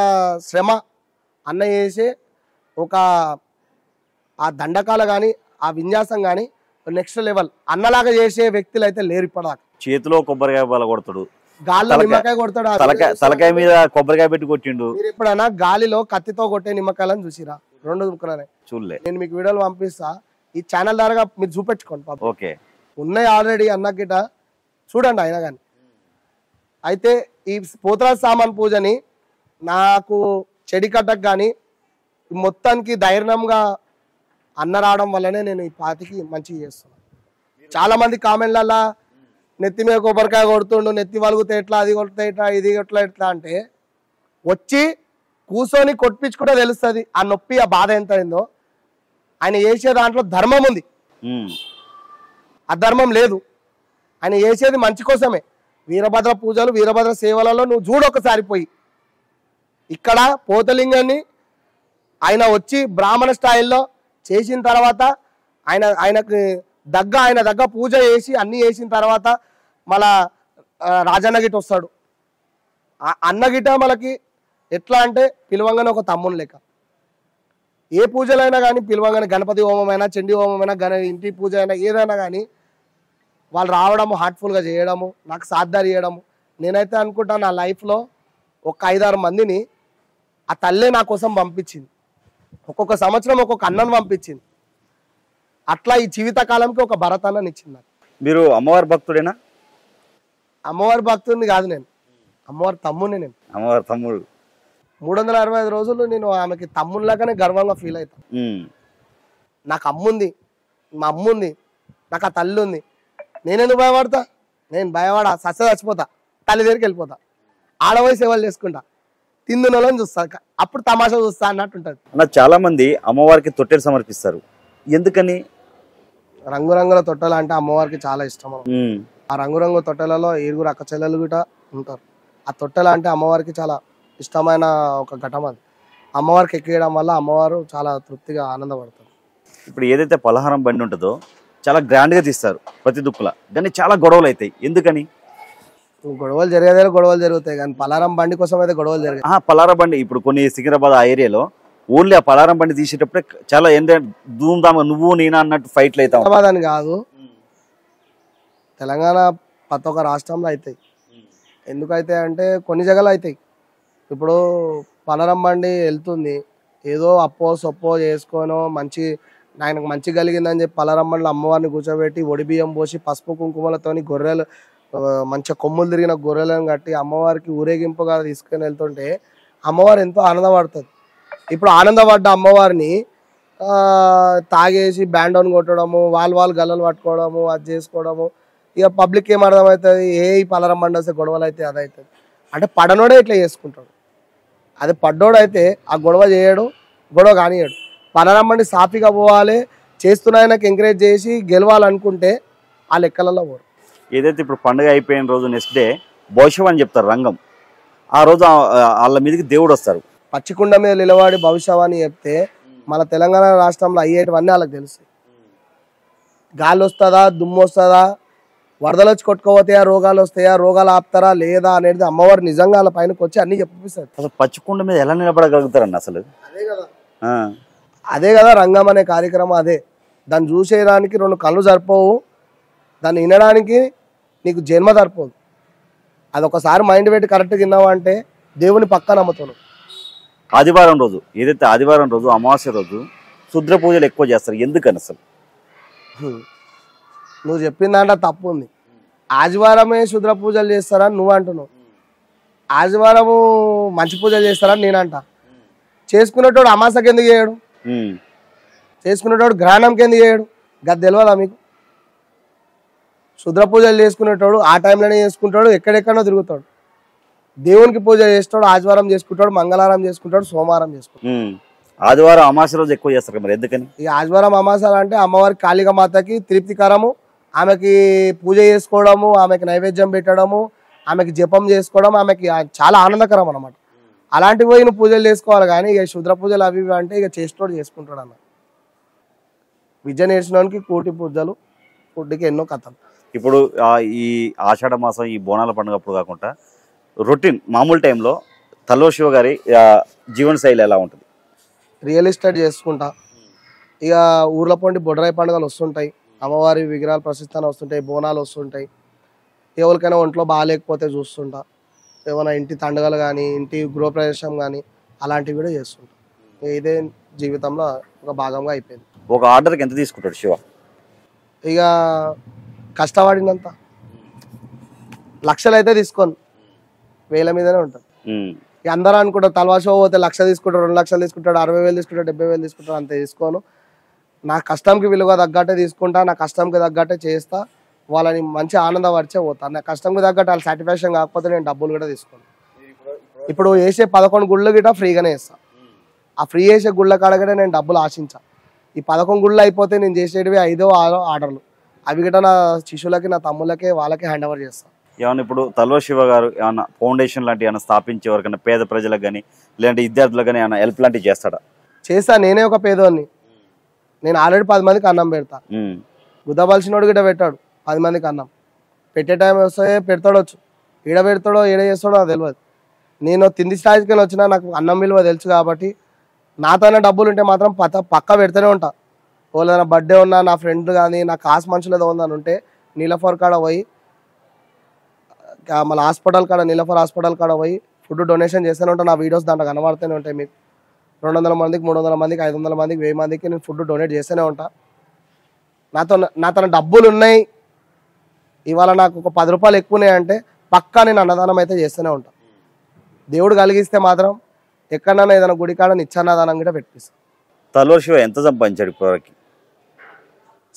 శ్రమ, అన్న చేసే ఒక ఆ దండకాలు కానీ ఆ విన్యాసం కానీ నెక్స్ట్ లెవెల్. అన్నలాగా చేసే వ్యక్తులు అయితే లేరు ఇప్పటిదాకా. చేతిలో కొబ్బరికాయ బాల కొడతాడు, గాలిలో నిమ్మకాయ కొడతాడు, తలకాయ మీద కొబ్బరికాయ పెట్టి కొట్టిండు. మీరు ఎప్పుడైనా గాలిలో కత్తితో కొట్టే నిమ్మకాయలను చూసిరా? 2 ముక్కలనే చూడలే. నేను మీకు వీడియోలు పంపిస్తా, ఈ ఛానల్ ద్వారా మీరు చూపెట్టుకోండి. ఓకే, ఉన్నాయి ఆల్రెడీ అన్న గిట, చూడండి అయినా కానీ. అయితే ఈ పోతరాజు సామాన్ పూజని నాకు చెడి కట్టకు కానీ మొత్తానికి ధైర్యంగా అన్న రావడం వల్లనే నేను ఈ పాతికి మంచిగా చేస్తున్నాను. చాలా మంది కామెంట్లల్లా నెత్తి మీద కొబ్బరికాయ కొడుతుండు, నెత్తి వలుగుతే ఎట్లా, అది కొడితే ఎట్లా, ఇది ఎట్లా ఎట్లా అంటే వచ్చి కూర్చొని కొట్టించుకుంటే తెలుస్తుంది ఆ నొప్పి, ఆ బాధ ఎంత అయిందో. ఆయన చేసే దాంట్లో ధర్మం ఉంది, అధర్మం లేదు. ఆయన చేసేది మంచి కోసమే. వీరభద్ర పూజలు, వీరభద్ర సేవలలో నువ్వు చూడొకసారి పోయి. ఇక్కడ పోతలింగాన్ని ఆయన వచ్చి బ్రాహ్మణ స్థాయిలో చేసిన తర్వాత ఆయనకు ఆయన దగ్గర పూజ చేసి అన్ని చేసిన తర్వాత మళ్ళా రాజన్న గిట వస్తాడు. అన్న గిట మనకి ఎట్లా అంటే పిలవంగానే ఒక తమ్ముని లెక్క. ఏ పూజలైనా కానీ పిలవంగానే గణపతి హోమమైనా చండీ హోమమైనా ఇంటి పూజ అయినా ఏదైనా కానీ వాళ్ళు రావడము హార్ట్ఫుల్గా చేయడము నాకు సాధ్దారి చేయడము. నేనైతే అనుకుంటాను నా లైఫ్లో ఒక 5-6 మందిని ఆ తల్లే నా కోసం పంపించింది. ఒక్కొక్క సంవత్సరం ఒక్కొక్క అన్నను పంపించింది. అట్లా ఈ జీవితకాలంకి ఒక భరత్ అన్నని ఇచ్చింది నాకు. మీరు అమ్మవారి భక్తుడేనా? అమ్మవారి భక్తుడిని కాదు నేను, అమ్మవారి తమ్ముడిని. నేను అమ్మవారి తమ్ముడు. 365 రోజులు నేను ఆమెకి తమ్ముళ్ళగానే గర్వంగా ఫీల్ అవుతాను. నాకు అమ్ముంది, మా అమ్ముంది, నాకు ఆ తల్లి ఉంది. నేనెందుకు భయపడతా? నేను భయపడా చచ్చిపోతా, తల్లి దగ్గరికి వెళ్ళిపోతా, ఆడవై సేవలు చేసుకుంటా, తిందునోళ్ళని చూస్తా, అప్పుడు తమాషా చూస్తా అన్నట్టు ఉంటుంది. చాలా మంది అమ్మవారికి తొట్టెలు సమర్పిస్తారు, ఎందుకని? రంగురంగుల తొట్టెలు అంటే అమ్మవారికి చాలా ఇష్టం. ఆ రంగురంగుల తొట్టెలలో 7 అక్క చెల్లెలు కూడా ఉంటారు. ఆ తొట్టెలు అంటే అమ్మవారికి చాలా ఇష్టమైన ఒక ఘటన. అది అమ్మవారికి ఎక్కేయడం వల్ల అమ్మవారు చాలా తృప్తిగా ఆనందపడతారు. ఇప్పుడు ఏదైతే పలహారం బండి ఉంటుందో చాలా గ్రాండ్గా తీస్తారు ప్రతి దుక్కుల, కానీ చాలా గొడవలు అవుతాయి, ఎందుకని? గొడవలు జరిగేదే గొడవలు జరుగుతాయి, కానీ పలారం బండి కోసం అయితే గొడవలు జరిగాయి. పలారం బండి ఇప్పుడు కొన్ని సికింద్రాబాద్ ఆ ఏరియాలో ఓన్లీ ఆ పలారం బండి తీసేటప్పుడే చాలా ఏంటంటే ధూమ్ధామ్ నువ్వు నేనా అన్నట్టు ఫైట్లు అవుతావు. హైదరాబాద్ అని కాదు, తెలంగాణ ప్రతి ఒక్క రాష్ట్రంలో అవుతాయి. ఎందుకైతే అంటే కొన్ని జగలు అవుతాయి. ఇప్పుడు పలారం బండి వెళ్తుంది, ఏదో అప్పో సొప్పో చేసుకోనో ఆయనకు మంచి కలిగిందని చెప్పి పలారం బండిలో అమ్మవారిని కూర్చోబెట్టి ఒడి బియ్యం పోసి పసుపు కుంకుమలతోని గొర్రెలు మంచిగా కొమ్ములు తిరిగిన గొర్రెలను కట్టి అమ్మవారికి ఊరేగింపుగా తీసుకొని వెళ్తుంటే అమ్మవారు ఎంతో ఆనందపడుతుంది. ఇప్పుడు ఆనందపడ్డ అమ్మవారిని తాగేసి బ్యాండ్ ఆన్ కొట్టడము, వాళ్ళు గల్లలు పట్టుకోవడము, అది చేసుకోవడము, ఇక పబ్లిక్ ఏం అర్థమవుతుంది? ఈ పలారం బండి వస్తే గొడవలు అయితే అదవుతుంది అంటే పడనోడే ఇట్లా చేసుకుంటాడు. అదే పడ్డోడు అయితే ఆ గొడవ చేయడు, గొడవ కానియడు. పలారం బండి సాఫీగా పోవాలి, చేస్తున్నాయనకు ఎంకరేజ్ చేసి గెలవాలనుకుంటే ఆ లెక్కలలో పోరు. ఏదైతే ఇప్పుడు పండుగ అయిపోయిన రోజు నెక్స్ట్ డే భవిష్యం అని చెప్తారు రంగం, ఆ రోజు వాళ్ళ మీదకి దేవుడు వస్తారు. పచ్చికుండ మీద నిలబడి భవిష్యవాణి చెప్తే మన తెలంగాణ రాష్ట్రంలో అయ్యేటివన్నీ వాళ్ళకి తెలుస్తాయి. గాలి వస్తుందా, దుమ్ము వస్తుందా, వరదలు వచ్చి కొట్టుకోపోతాయా, రోగాలు వస్తాయా, రోగాలు ఆపుతారా లేదా అనేది అమ్మవారు నిజంగా వాళ్ళ పైనకి వచ్చి అన్ని చెప్పిస్తారు. అసలు పచ్చికుండ మీద ఎలా నిలబడగలుగుతారన్న అసలు? అదే కదా రంగం అనే కార్యక్రమం. అదే దాన్ని చూసేయడానికి 2 కళ్ళు సరిపోవు, దాన్ని వినడానికి నీకు జన్మ సరిపోదు. అదొకసారి మైండ్ పెట్టి కరెక్ట్గా విన్నావు అంటే దేవుని పక్క నమ్ముతాను. ఆదివారం రోజు ఏదైతే ఆదివారం రోజు అమావాస్య రోజు శుద్ర పూజలు ఎక్కువ చేస్తారు, ఎందుకని అసలు? నువ్వు చెప్పిందంటే తప్పు ఉంది. ఆదివారమే శుద్ర పూజలు చేస్తారని నువ్వు అంటున్నావు, ఆదివారము మంచి పూజలు చేస్తారని నేనంట. చేసుకునేటోడు అమాసకి ఎందుకు చేయడు? చేసుకునేటోడు గ్రహణంకి ఎందుకు చేయడు? గది తెలియదా మీకు? శుద్ర పూజలు చేసుకునేటోడు ఆ టైంలోనే చేసుకుంటాడు, ఎక్కడెక్కడో తిరుగుతాడు. దేవునికి పూజ చేస్తాడు, ఆదివారం చేసుకుంటాడు, మంగళవారం చేసుకుంటాడు, సోమవారం చేసుకుంటాడు. ఆదివారం అమావాస్య రోజు ఎక్కువ చేస్తారు మరి, ఎందుకని? ఈ ఆదివారం అమాసాలు అంటే అమ్మవారి కాళిక మాతకి తృప్తికరము, ఆమెకి పూజ చేసుకోవడము, ఆమెకి నైవేద్యం పెట్టడము, ఆమెకి జపం చేసుకోవడం ఆమెకి చాలా ఆనందకరం అన్నమాట. అలాంటివి పోయి నువ్వు పూజలు చేసుకోవాలి. కానీ ఇక శుద్ర పూజలు అవి అంటే ఇక చేసేటోడు చేసుకుంటాడు అన్న. విద్య నేర్చినోనికి కోటి పూజలు, ఫుడ్కి ఎన్నో కథలు. ఇప్పుడు ఈ ఆషాఢ మాసం ఈ బోనాల పండుగ అప్పుడు కాకుండా రొటీన్ మామూలు టైంలో తల్లో శివ గారి జీవన శైలి ఎలా ఉంటుంది? రియల్ ఎస్టేట్ చేసుకుంటా, ఇక ఊర్ల పొంటి బొడ్రాయి పండుగలు వస్తుంటాయి, అమ్మవారి విగ్రహాలు ప్రసిద్ధాన్ని వస్తుంటాయి, బోనాలు వస్తుంటాయి. ఎవరికైనా ఒంట్లో బాగాలేకపోతే చూస్తుంటా, ఏమైనా ఇంటి పండుగలు కానీ ఇంటి గృహప్రవేశం కానీ అలాంటివి కూడా చేస్తుంటా. ఇదే జీవితంలో ఒక భాగంగా అయిపోయింది. ఒక ఆర్డర్కి ఎంత తీసుకుంటాడు శివ? ఇక కష్టపడినంత లక్షలు అయితే తీసుకోను, 1000 మీదనే ఉంటుంది. ఇక అందరూ అనుకుంటారు తలవాషో పోతే 1,00,000 తీసుకుంటాడు, 2 లక్షలు తీసుకుంటాడు, 60,000 తీసుకుంటాడు, 70,000 తీసుకుంటాడు, అంతే తీసుకోను. నా కష్టంకి విలువ తగ్గట్టే తీసుకుంటా, నా కష్టంకి తగ్గట్టే చేస్తా, వాళ్ళని మంచి ఆనందపరిచే పోతాను. నా కష్టంకి తగ్గట్టు వాళ్ళ సాటిస్ఫాక్షన్ కాకపోతే నేను డబ్బులు కూడా తీసుకోను. ఇప్పుడు వేసే 11 గుళ్ళు గిట ఫ్రీగానే వేస్తాను. ఆ ఫ్రీ వేసే గుళ్ళ కాడగడే నేను డబ్బులు ఆశించా. ఈ 11 గుళ్ళు అయిపోతే నేను చేసేటివి 5-6 ఆర్డర్లు, అవి గిట నా శిష్యులకి, నా తమ్ముళ్ళకి, వాళ్ళకి హ్యాండ్ ఓవర్ చేస్తాను. ఏమన్నా ఇప్పుడు తల్వ శివ గారు ఏమన్నా ఫౌండేషన్ లాంటివి ఏమైనా స్థాపించే ఎవరికైనా పేద ప్రజలకు కానీ లేదంటే విద్యార్థులకు కానీ ఏమైనా హెల్ప్ లాంటివి చేస్తాడా? చేస్తా. నేనే ఒక పేదోన్ని, నేను ఆల్రెడీ 10 మందికి అన్నం పెడతా. గుద్దబలిసినోడు గిట్ట పెట్టాడు 10 మందికి అన్నం. పెట్టే టైం వస్తే పెడతాడొచ్చు, ఈడ పెడతాడో ఈడ చేస్తాడో నాకు తెలియదు. నేను తిండి స్థాయికి వచ్చినా నాకు అన్నం విలువ తెలుసు కాబట్టి నాతోనే డబ్బులు ఉంటే మాత్రం పక్క పెడుతూనే ఉంటా. వాళ్ళ బర్త్డే ఉన్నా, నా ఫ్రెండ్ కానీ నా కాస్ మనుషులు ఏదో ఉందని ఉంటే నీలఫర్ కాడ పోయి, మళ్ళీ హాస్పిటల్ కాడ నీలఫర్ హాస్పిటల్ కాడ పోయి ఫుడ్ డొనేషన్ చేస్తూనే ఉంటాను. నా వీడియోస్ దాంట్లో కనబడుతూనే ఉంటాయి మీకు. 200 మందికి, 300 మందికి, 500 మందికి, 1000 మందికి నేను ఫుడ్ డొనేట్ చేస్తూనే ఉంటా. నాతో డబ్బులు ఉన్నాయి, ఇవాళ నాకు ఒక 10 రూపాయలు ఎక్కువ ఉన్నాయంటే పక్కా నేను అన్నదానం అయితే చేస్తూనే ఉంటా. దేవుడు కలిగిస్తే మాత్రం ఎక్కడన్నా ఏదైనా గుడికాడ నిత్యాన్నదానం కూడా పెట్టిస్తాను. తల్వార్ శివ ఎంత సంపాదించాడు ఇప్పటివరకు?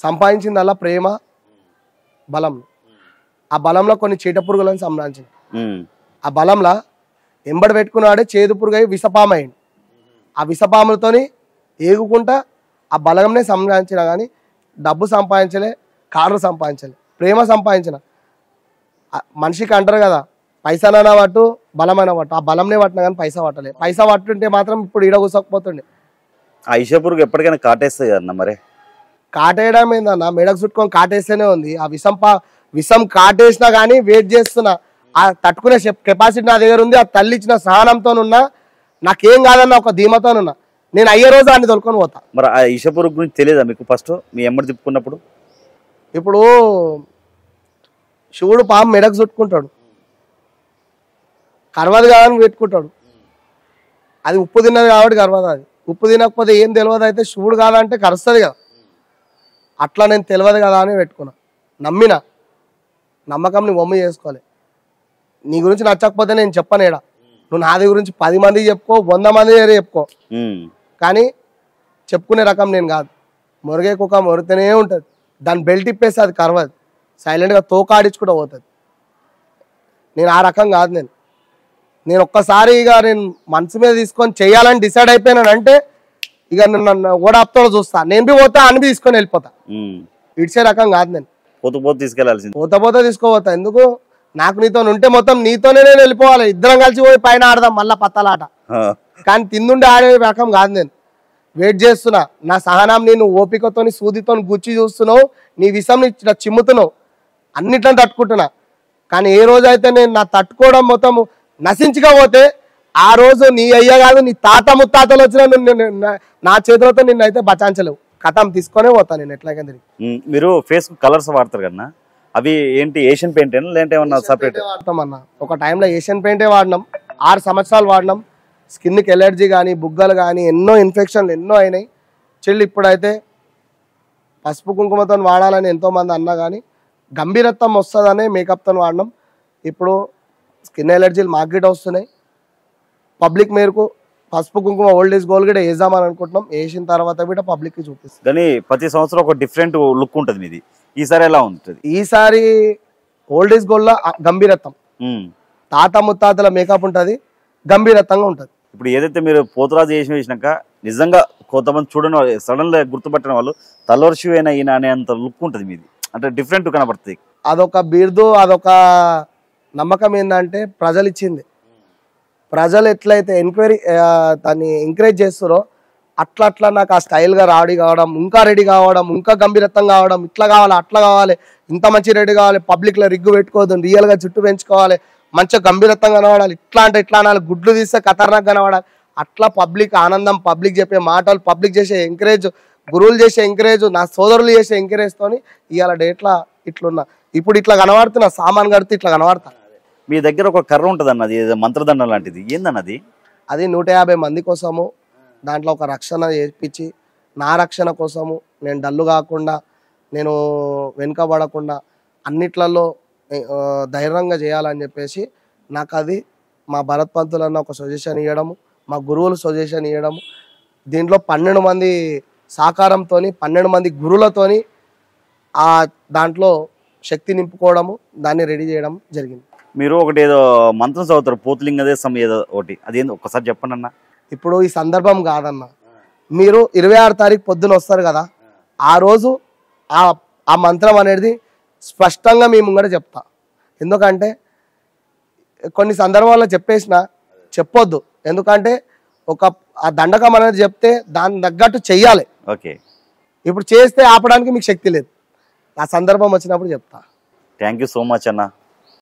సంపాదించిందల్లా ప్రేమ, బలం. ఆ బలంలో కొన్ని చీట పురుగులను సంపాదించింది. ఆ బలంలో ఎంబడి పెట్టుకున్నాడే చేదు పురుగై విషపాము అయింది. ఆ విషపాములతోని ఏగుకుంటా ఆ బలంనే సంపాదించిన, కానీ డబ్బు సంపాదించలే, కార్లు సంపాదించలే, ప్రేమ సంపాదించిన. మనిషికి అంటారు కదా, పైసానైనా పట్టు, బలమైన పట్టు. ఆ బలంనే పట్టినా కానీ పైసా పట్టలే. పైసా పట్టుంటే మాత్రం ఇప్పుడు ఈడ కూసకపోతుండే. ఆ ఇషపురుగు ఎప్పటికైనా కాటేస్తుంది కదన్నా మరి? కాటేయడం ఏందన్నా, మెడకు చుట్టుకొని కాటేస్తేనే ఉంది. ఆ విషం కాటేసినా కానీ వెయిట్ చేస్తున్నా. ఆ తట్టుకునే కెపాసిటీ నా దగ్గర ఉంది. ఆ తల్లి ఇచ్చిన సహనంతో ఉన్నా, నాకేం కాదన్న ఒక ధీమతోనున్నా. నేను అయ్యే రోజు అన్ని తొలుకొని పోతా. మరి ఆ ఇషపురుగు గురించి తెలియదా మీకు ఫస్ట్ మీ ఎమ్మడి తిప్పుకున్నప్పుడు? ఇప్పుడు శివుడు పాము మెడకు చుట్టుకుంటాడు, కర్వది కాదని పెట్టుకుంటాడు. అది ఉప్పు తిన్నది కాబట్టి కర్వదు. అది ఉప్పు తినకపోతే ఏం తెలియదు. అయితే శివుడు కాదంటే కరుస్తుంది కదా, అట్లా నేను తెలియదు కదా అని పెట్టుకున్నా. నమ్మిన నమ్మకం నీ బొమ్మ చేసుకోవాలి. నీ గురించి నచ్చకపోతే నేను చెప్పనేడా, నువ్వు నాది గురించి 10 మందికి చెప్పుకో, 100 మంది చెప్పుకో, కానీ చెప్పుకునే రకం నేను కాదు. మొరిగే కుక్క మొరితేనే ఉంటుంది, దాని బెల్ట్ ఇప్పేస్తే అది కరవదు, సైలెంట్గా తోకాడించుకుంటూ పోతుంది. నేను ఆ రకం కాదు. నేను ఒక్కసారి ఇక నేను మనసు మీద తీసుకొని చెయ్యాలని డిసైడ్ అయిపోయినానంటే ఇక నన్ను ఓడాప్తో చూస్తా. నేను పోతా అని తీసుకొని వెళ్ళిపోతా. ఇడిచే రకం కాదు నేను. తీసుకెళ్ళాల్సింది పోతా తీసుకోపోతా. ఎందుకు, నాకు నీతో ఉంటే మొత్తం నీతోనే నేను వెళ్ళిపోవాలి. ఇద్దరం కలిసి పోయి పైన ఆడదాం మళ్ళా పత్తలాట. కానీ తిందుండి ఆడే రకం కాదు నేను. వెయిట్ చేస్తున్నా. నా సహనం నేను ఓపికతోని సూదితో గుచ్చి చూస్తున్నావు, నీ విషం ఇట్లా చిమ్ముతున్నావు, అన్నిట్లని తట్టుకుంటున్నా. కానీ ఏ రోజైతే నేను నా తట్టుకోవడం మొత్తం నశించకపోతే ఆ రోజు నీ అయ్య కాదు, నీ తాత ముత్తాతలు వచ్చిన నా చేతులతో నిన్నైతే బచాంచలేవు. కథం తీసుకొనే పోతా నేను ఎట్లాగైనా తిరిగి. మీరు ఫేస్ కలర్స్ వాడతారు కదా, అవి ఏంటి ఏషియన్ పెయింట్ లేదంటే ఏమన్నా సపరేట్ వాడతాం అన్న? ఒక టైంలో ఏషియన్ పెయింటే వాడినాం, 6 సంవత్సరాలు వాడినాం. స్కిన్కి ఎలర్జీ కానీ, బుగ్గలు కానీ, ఎన్నో ఇన్ఫెక్షన్లు ఎన్నో అయినాయి. చెల్లి ఇప్పుడైతే పసుపు కుంకుమతో వాడాలని ఎంతోమంది అన్నా కానీ గంభీరత్వం వస్తుందనే మేకప్తో వాడినాం. ఇప్పుడు స్కిన్ ఎలర్జీలు మాకు వస్తున్నాయి. పబ్లిక్ మేరకు పసుపు కుంకుమ ఓల్డ్ ఏజ్ గోల్ కూడా వేద్దామని అనుకుంటున్నాం. వేసిన తర్వాత కూడా పబ్లిక్కి చూపిస్తాం. కానీ ప్రతి సంవత్సరం ఒక డిఫరెంట్ లుక్ ఉంటుంది మీది. ఈసారి ఎలా ఉంటుంది? ఈసారి ఓల్డ్ ఏజ్ గోల్డ్లో గంభీరత్వం, తాత ముత్తాతల మేకప్ ఉంటుంది, గంభీరత్వంగా ఉంటుంది. ఇప్పుడు ఏదైతే మీరు పోతురాజు వేసినాక నిజంగా కొంతమంది చూడని సడన్ గా గుర్తుపట్టిన వాళ్ళు తల్వార్ శివ అయినా ఈయన అనేంత లుక్ ఉంటుంది మీది. అంటే డిఫరెంట్ కనబడుతుంది. అదొక బిరుదు, అదొక నమ్మకం. ఏంటంటే ప్రజలు ఇచ్చింది. ప్రజలు ఎట్లయితే దాన్ని ఎంకరేజ్ చేస్తారో అట్లా నాకు ఆ స్టైల్గా రెడీ కావడం, ఇంకా రెడీ కావడం, ఇంకా గంభీరత్వం కావడం, ఇట్లా కావాలి, అట్లా కావాలి, ఇంత మంచి రెడీ కావాలి, పబ్లిక్లో రిగ్గు పెట్టుకోవద్దు, రియల్గా జుట్టు పెంచుకోవాలి, మంచిగా గంభీరత్వం కనబడాలి, ఇట్లా అంటే ఇట్లా అనాలి, గుడ్లు తీస్తే ఖతర్నాక్ కనబడాలి. అట్లా పబ్లిక్ ఆనందం, పబ్లిక్ చెప్పే మాటలు, పబ్లిక్ చేసే ఎంకరేజ్, గురువులు చేసే ఎంకరేజ్, నా సోదరులు చేసే ఎంకరేజ్తోని ఇవాళ డేట్లా ఇట్లున్నా. ఇప్పుడు ఇట్లా కనబడుతున్నా, సామాన్ కడితే ఇట్లా కనబడతా. మీ దగ్గర ఒక కర్ర ఉంటుంది అన్నది, మంత్రదండం లాంటిది, ఏందన్నది? అది 150 మంది కోసము. దాంట్లో ఒక రక్షణ చేయించి నా రక్షణ కోసము, నేను డల్లు కాకుండా, నేను వెనుకబడకుండా, అన్నిట్లలో ధైర్యంగా చేయాలని చెప్పేసి నాకు అది మా భరత్ పంతులన్న ఒక సజెషన్ ఇవ్వడము, మా గురువులు సజెషన్ ఇవ్వడము. దీంట్లో 12 మంది సహకారంతో, 12 మంది గురువులతోని ఆ దాంట్లో శక్తి నింపుకోవడము, దాన్ని రెడీ చేయడం జరిగింది. మీరు ఒకటి ఏదో మంత్రం చదువుతారు, పోతులింగదే ఏదో ఒకటి, అదేందో ఒక్కసారి చెప్పండి అన్న. ఇప్పుడు ఈ సందర్భం కాదన్న, మీరు 26 తారీఖు పొద్దున వస్తారు కదా, ఆ రోజు ఆ మంత్రం అనేది స్పష్టంగా మీ ముంగట చెప్తా. ఎందుకంటే కొన్ని సందర్భాల్లో చెప్పొద్దు. ఎందుకంటే ఆ దండకం అనేది చెప్తే దాన్ని తగ్గట్టు చెయ్యాలి. ఓకే, ఇప్పుడు చేస్తే ఆపడానికి మీకు శక్తి లేదు. ఆ సందర్భం వచ్చినప్పుడు చెప్తా. థ్యాంక్ యూ సో మచ్ అన్న.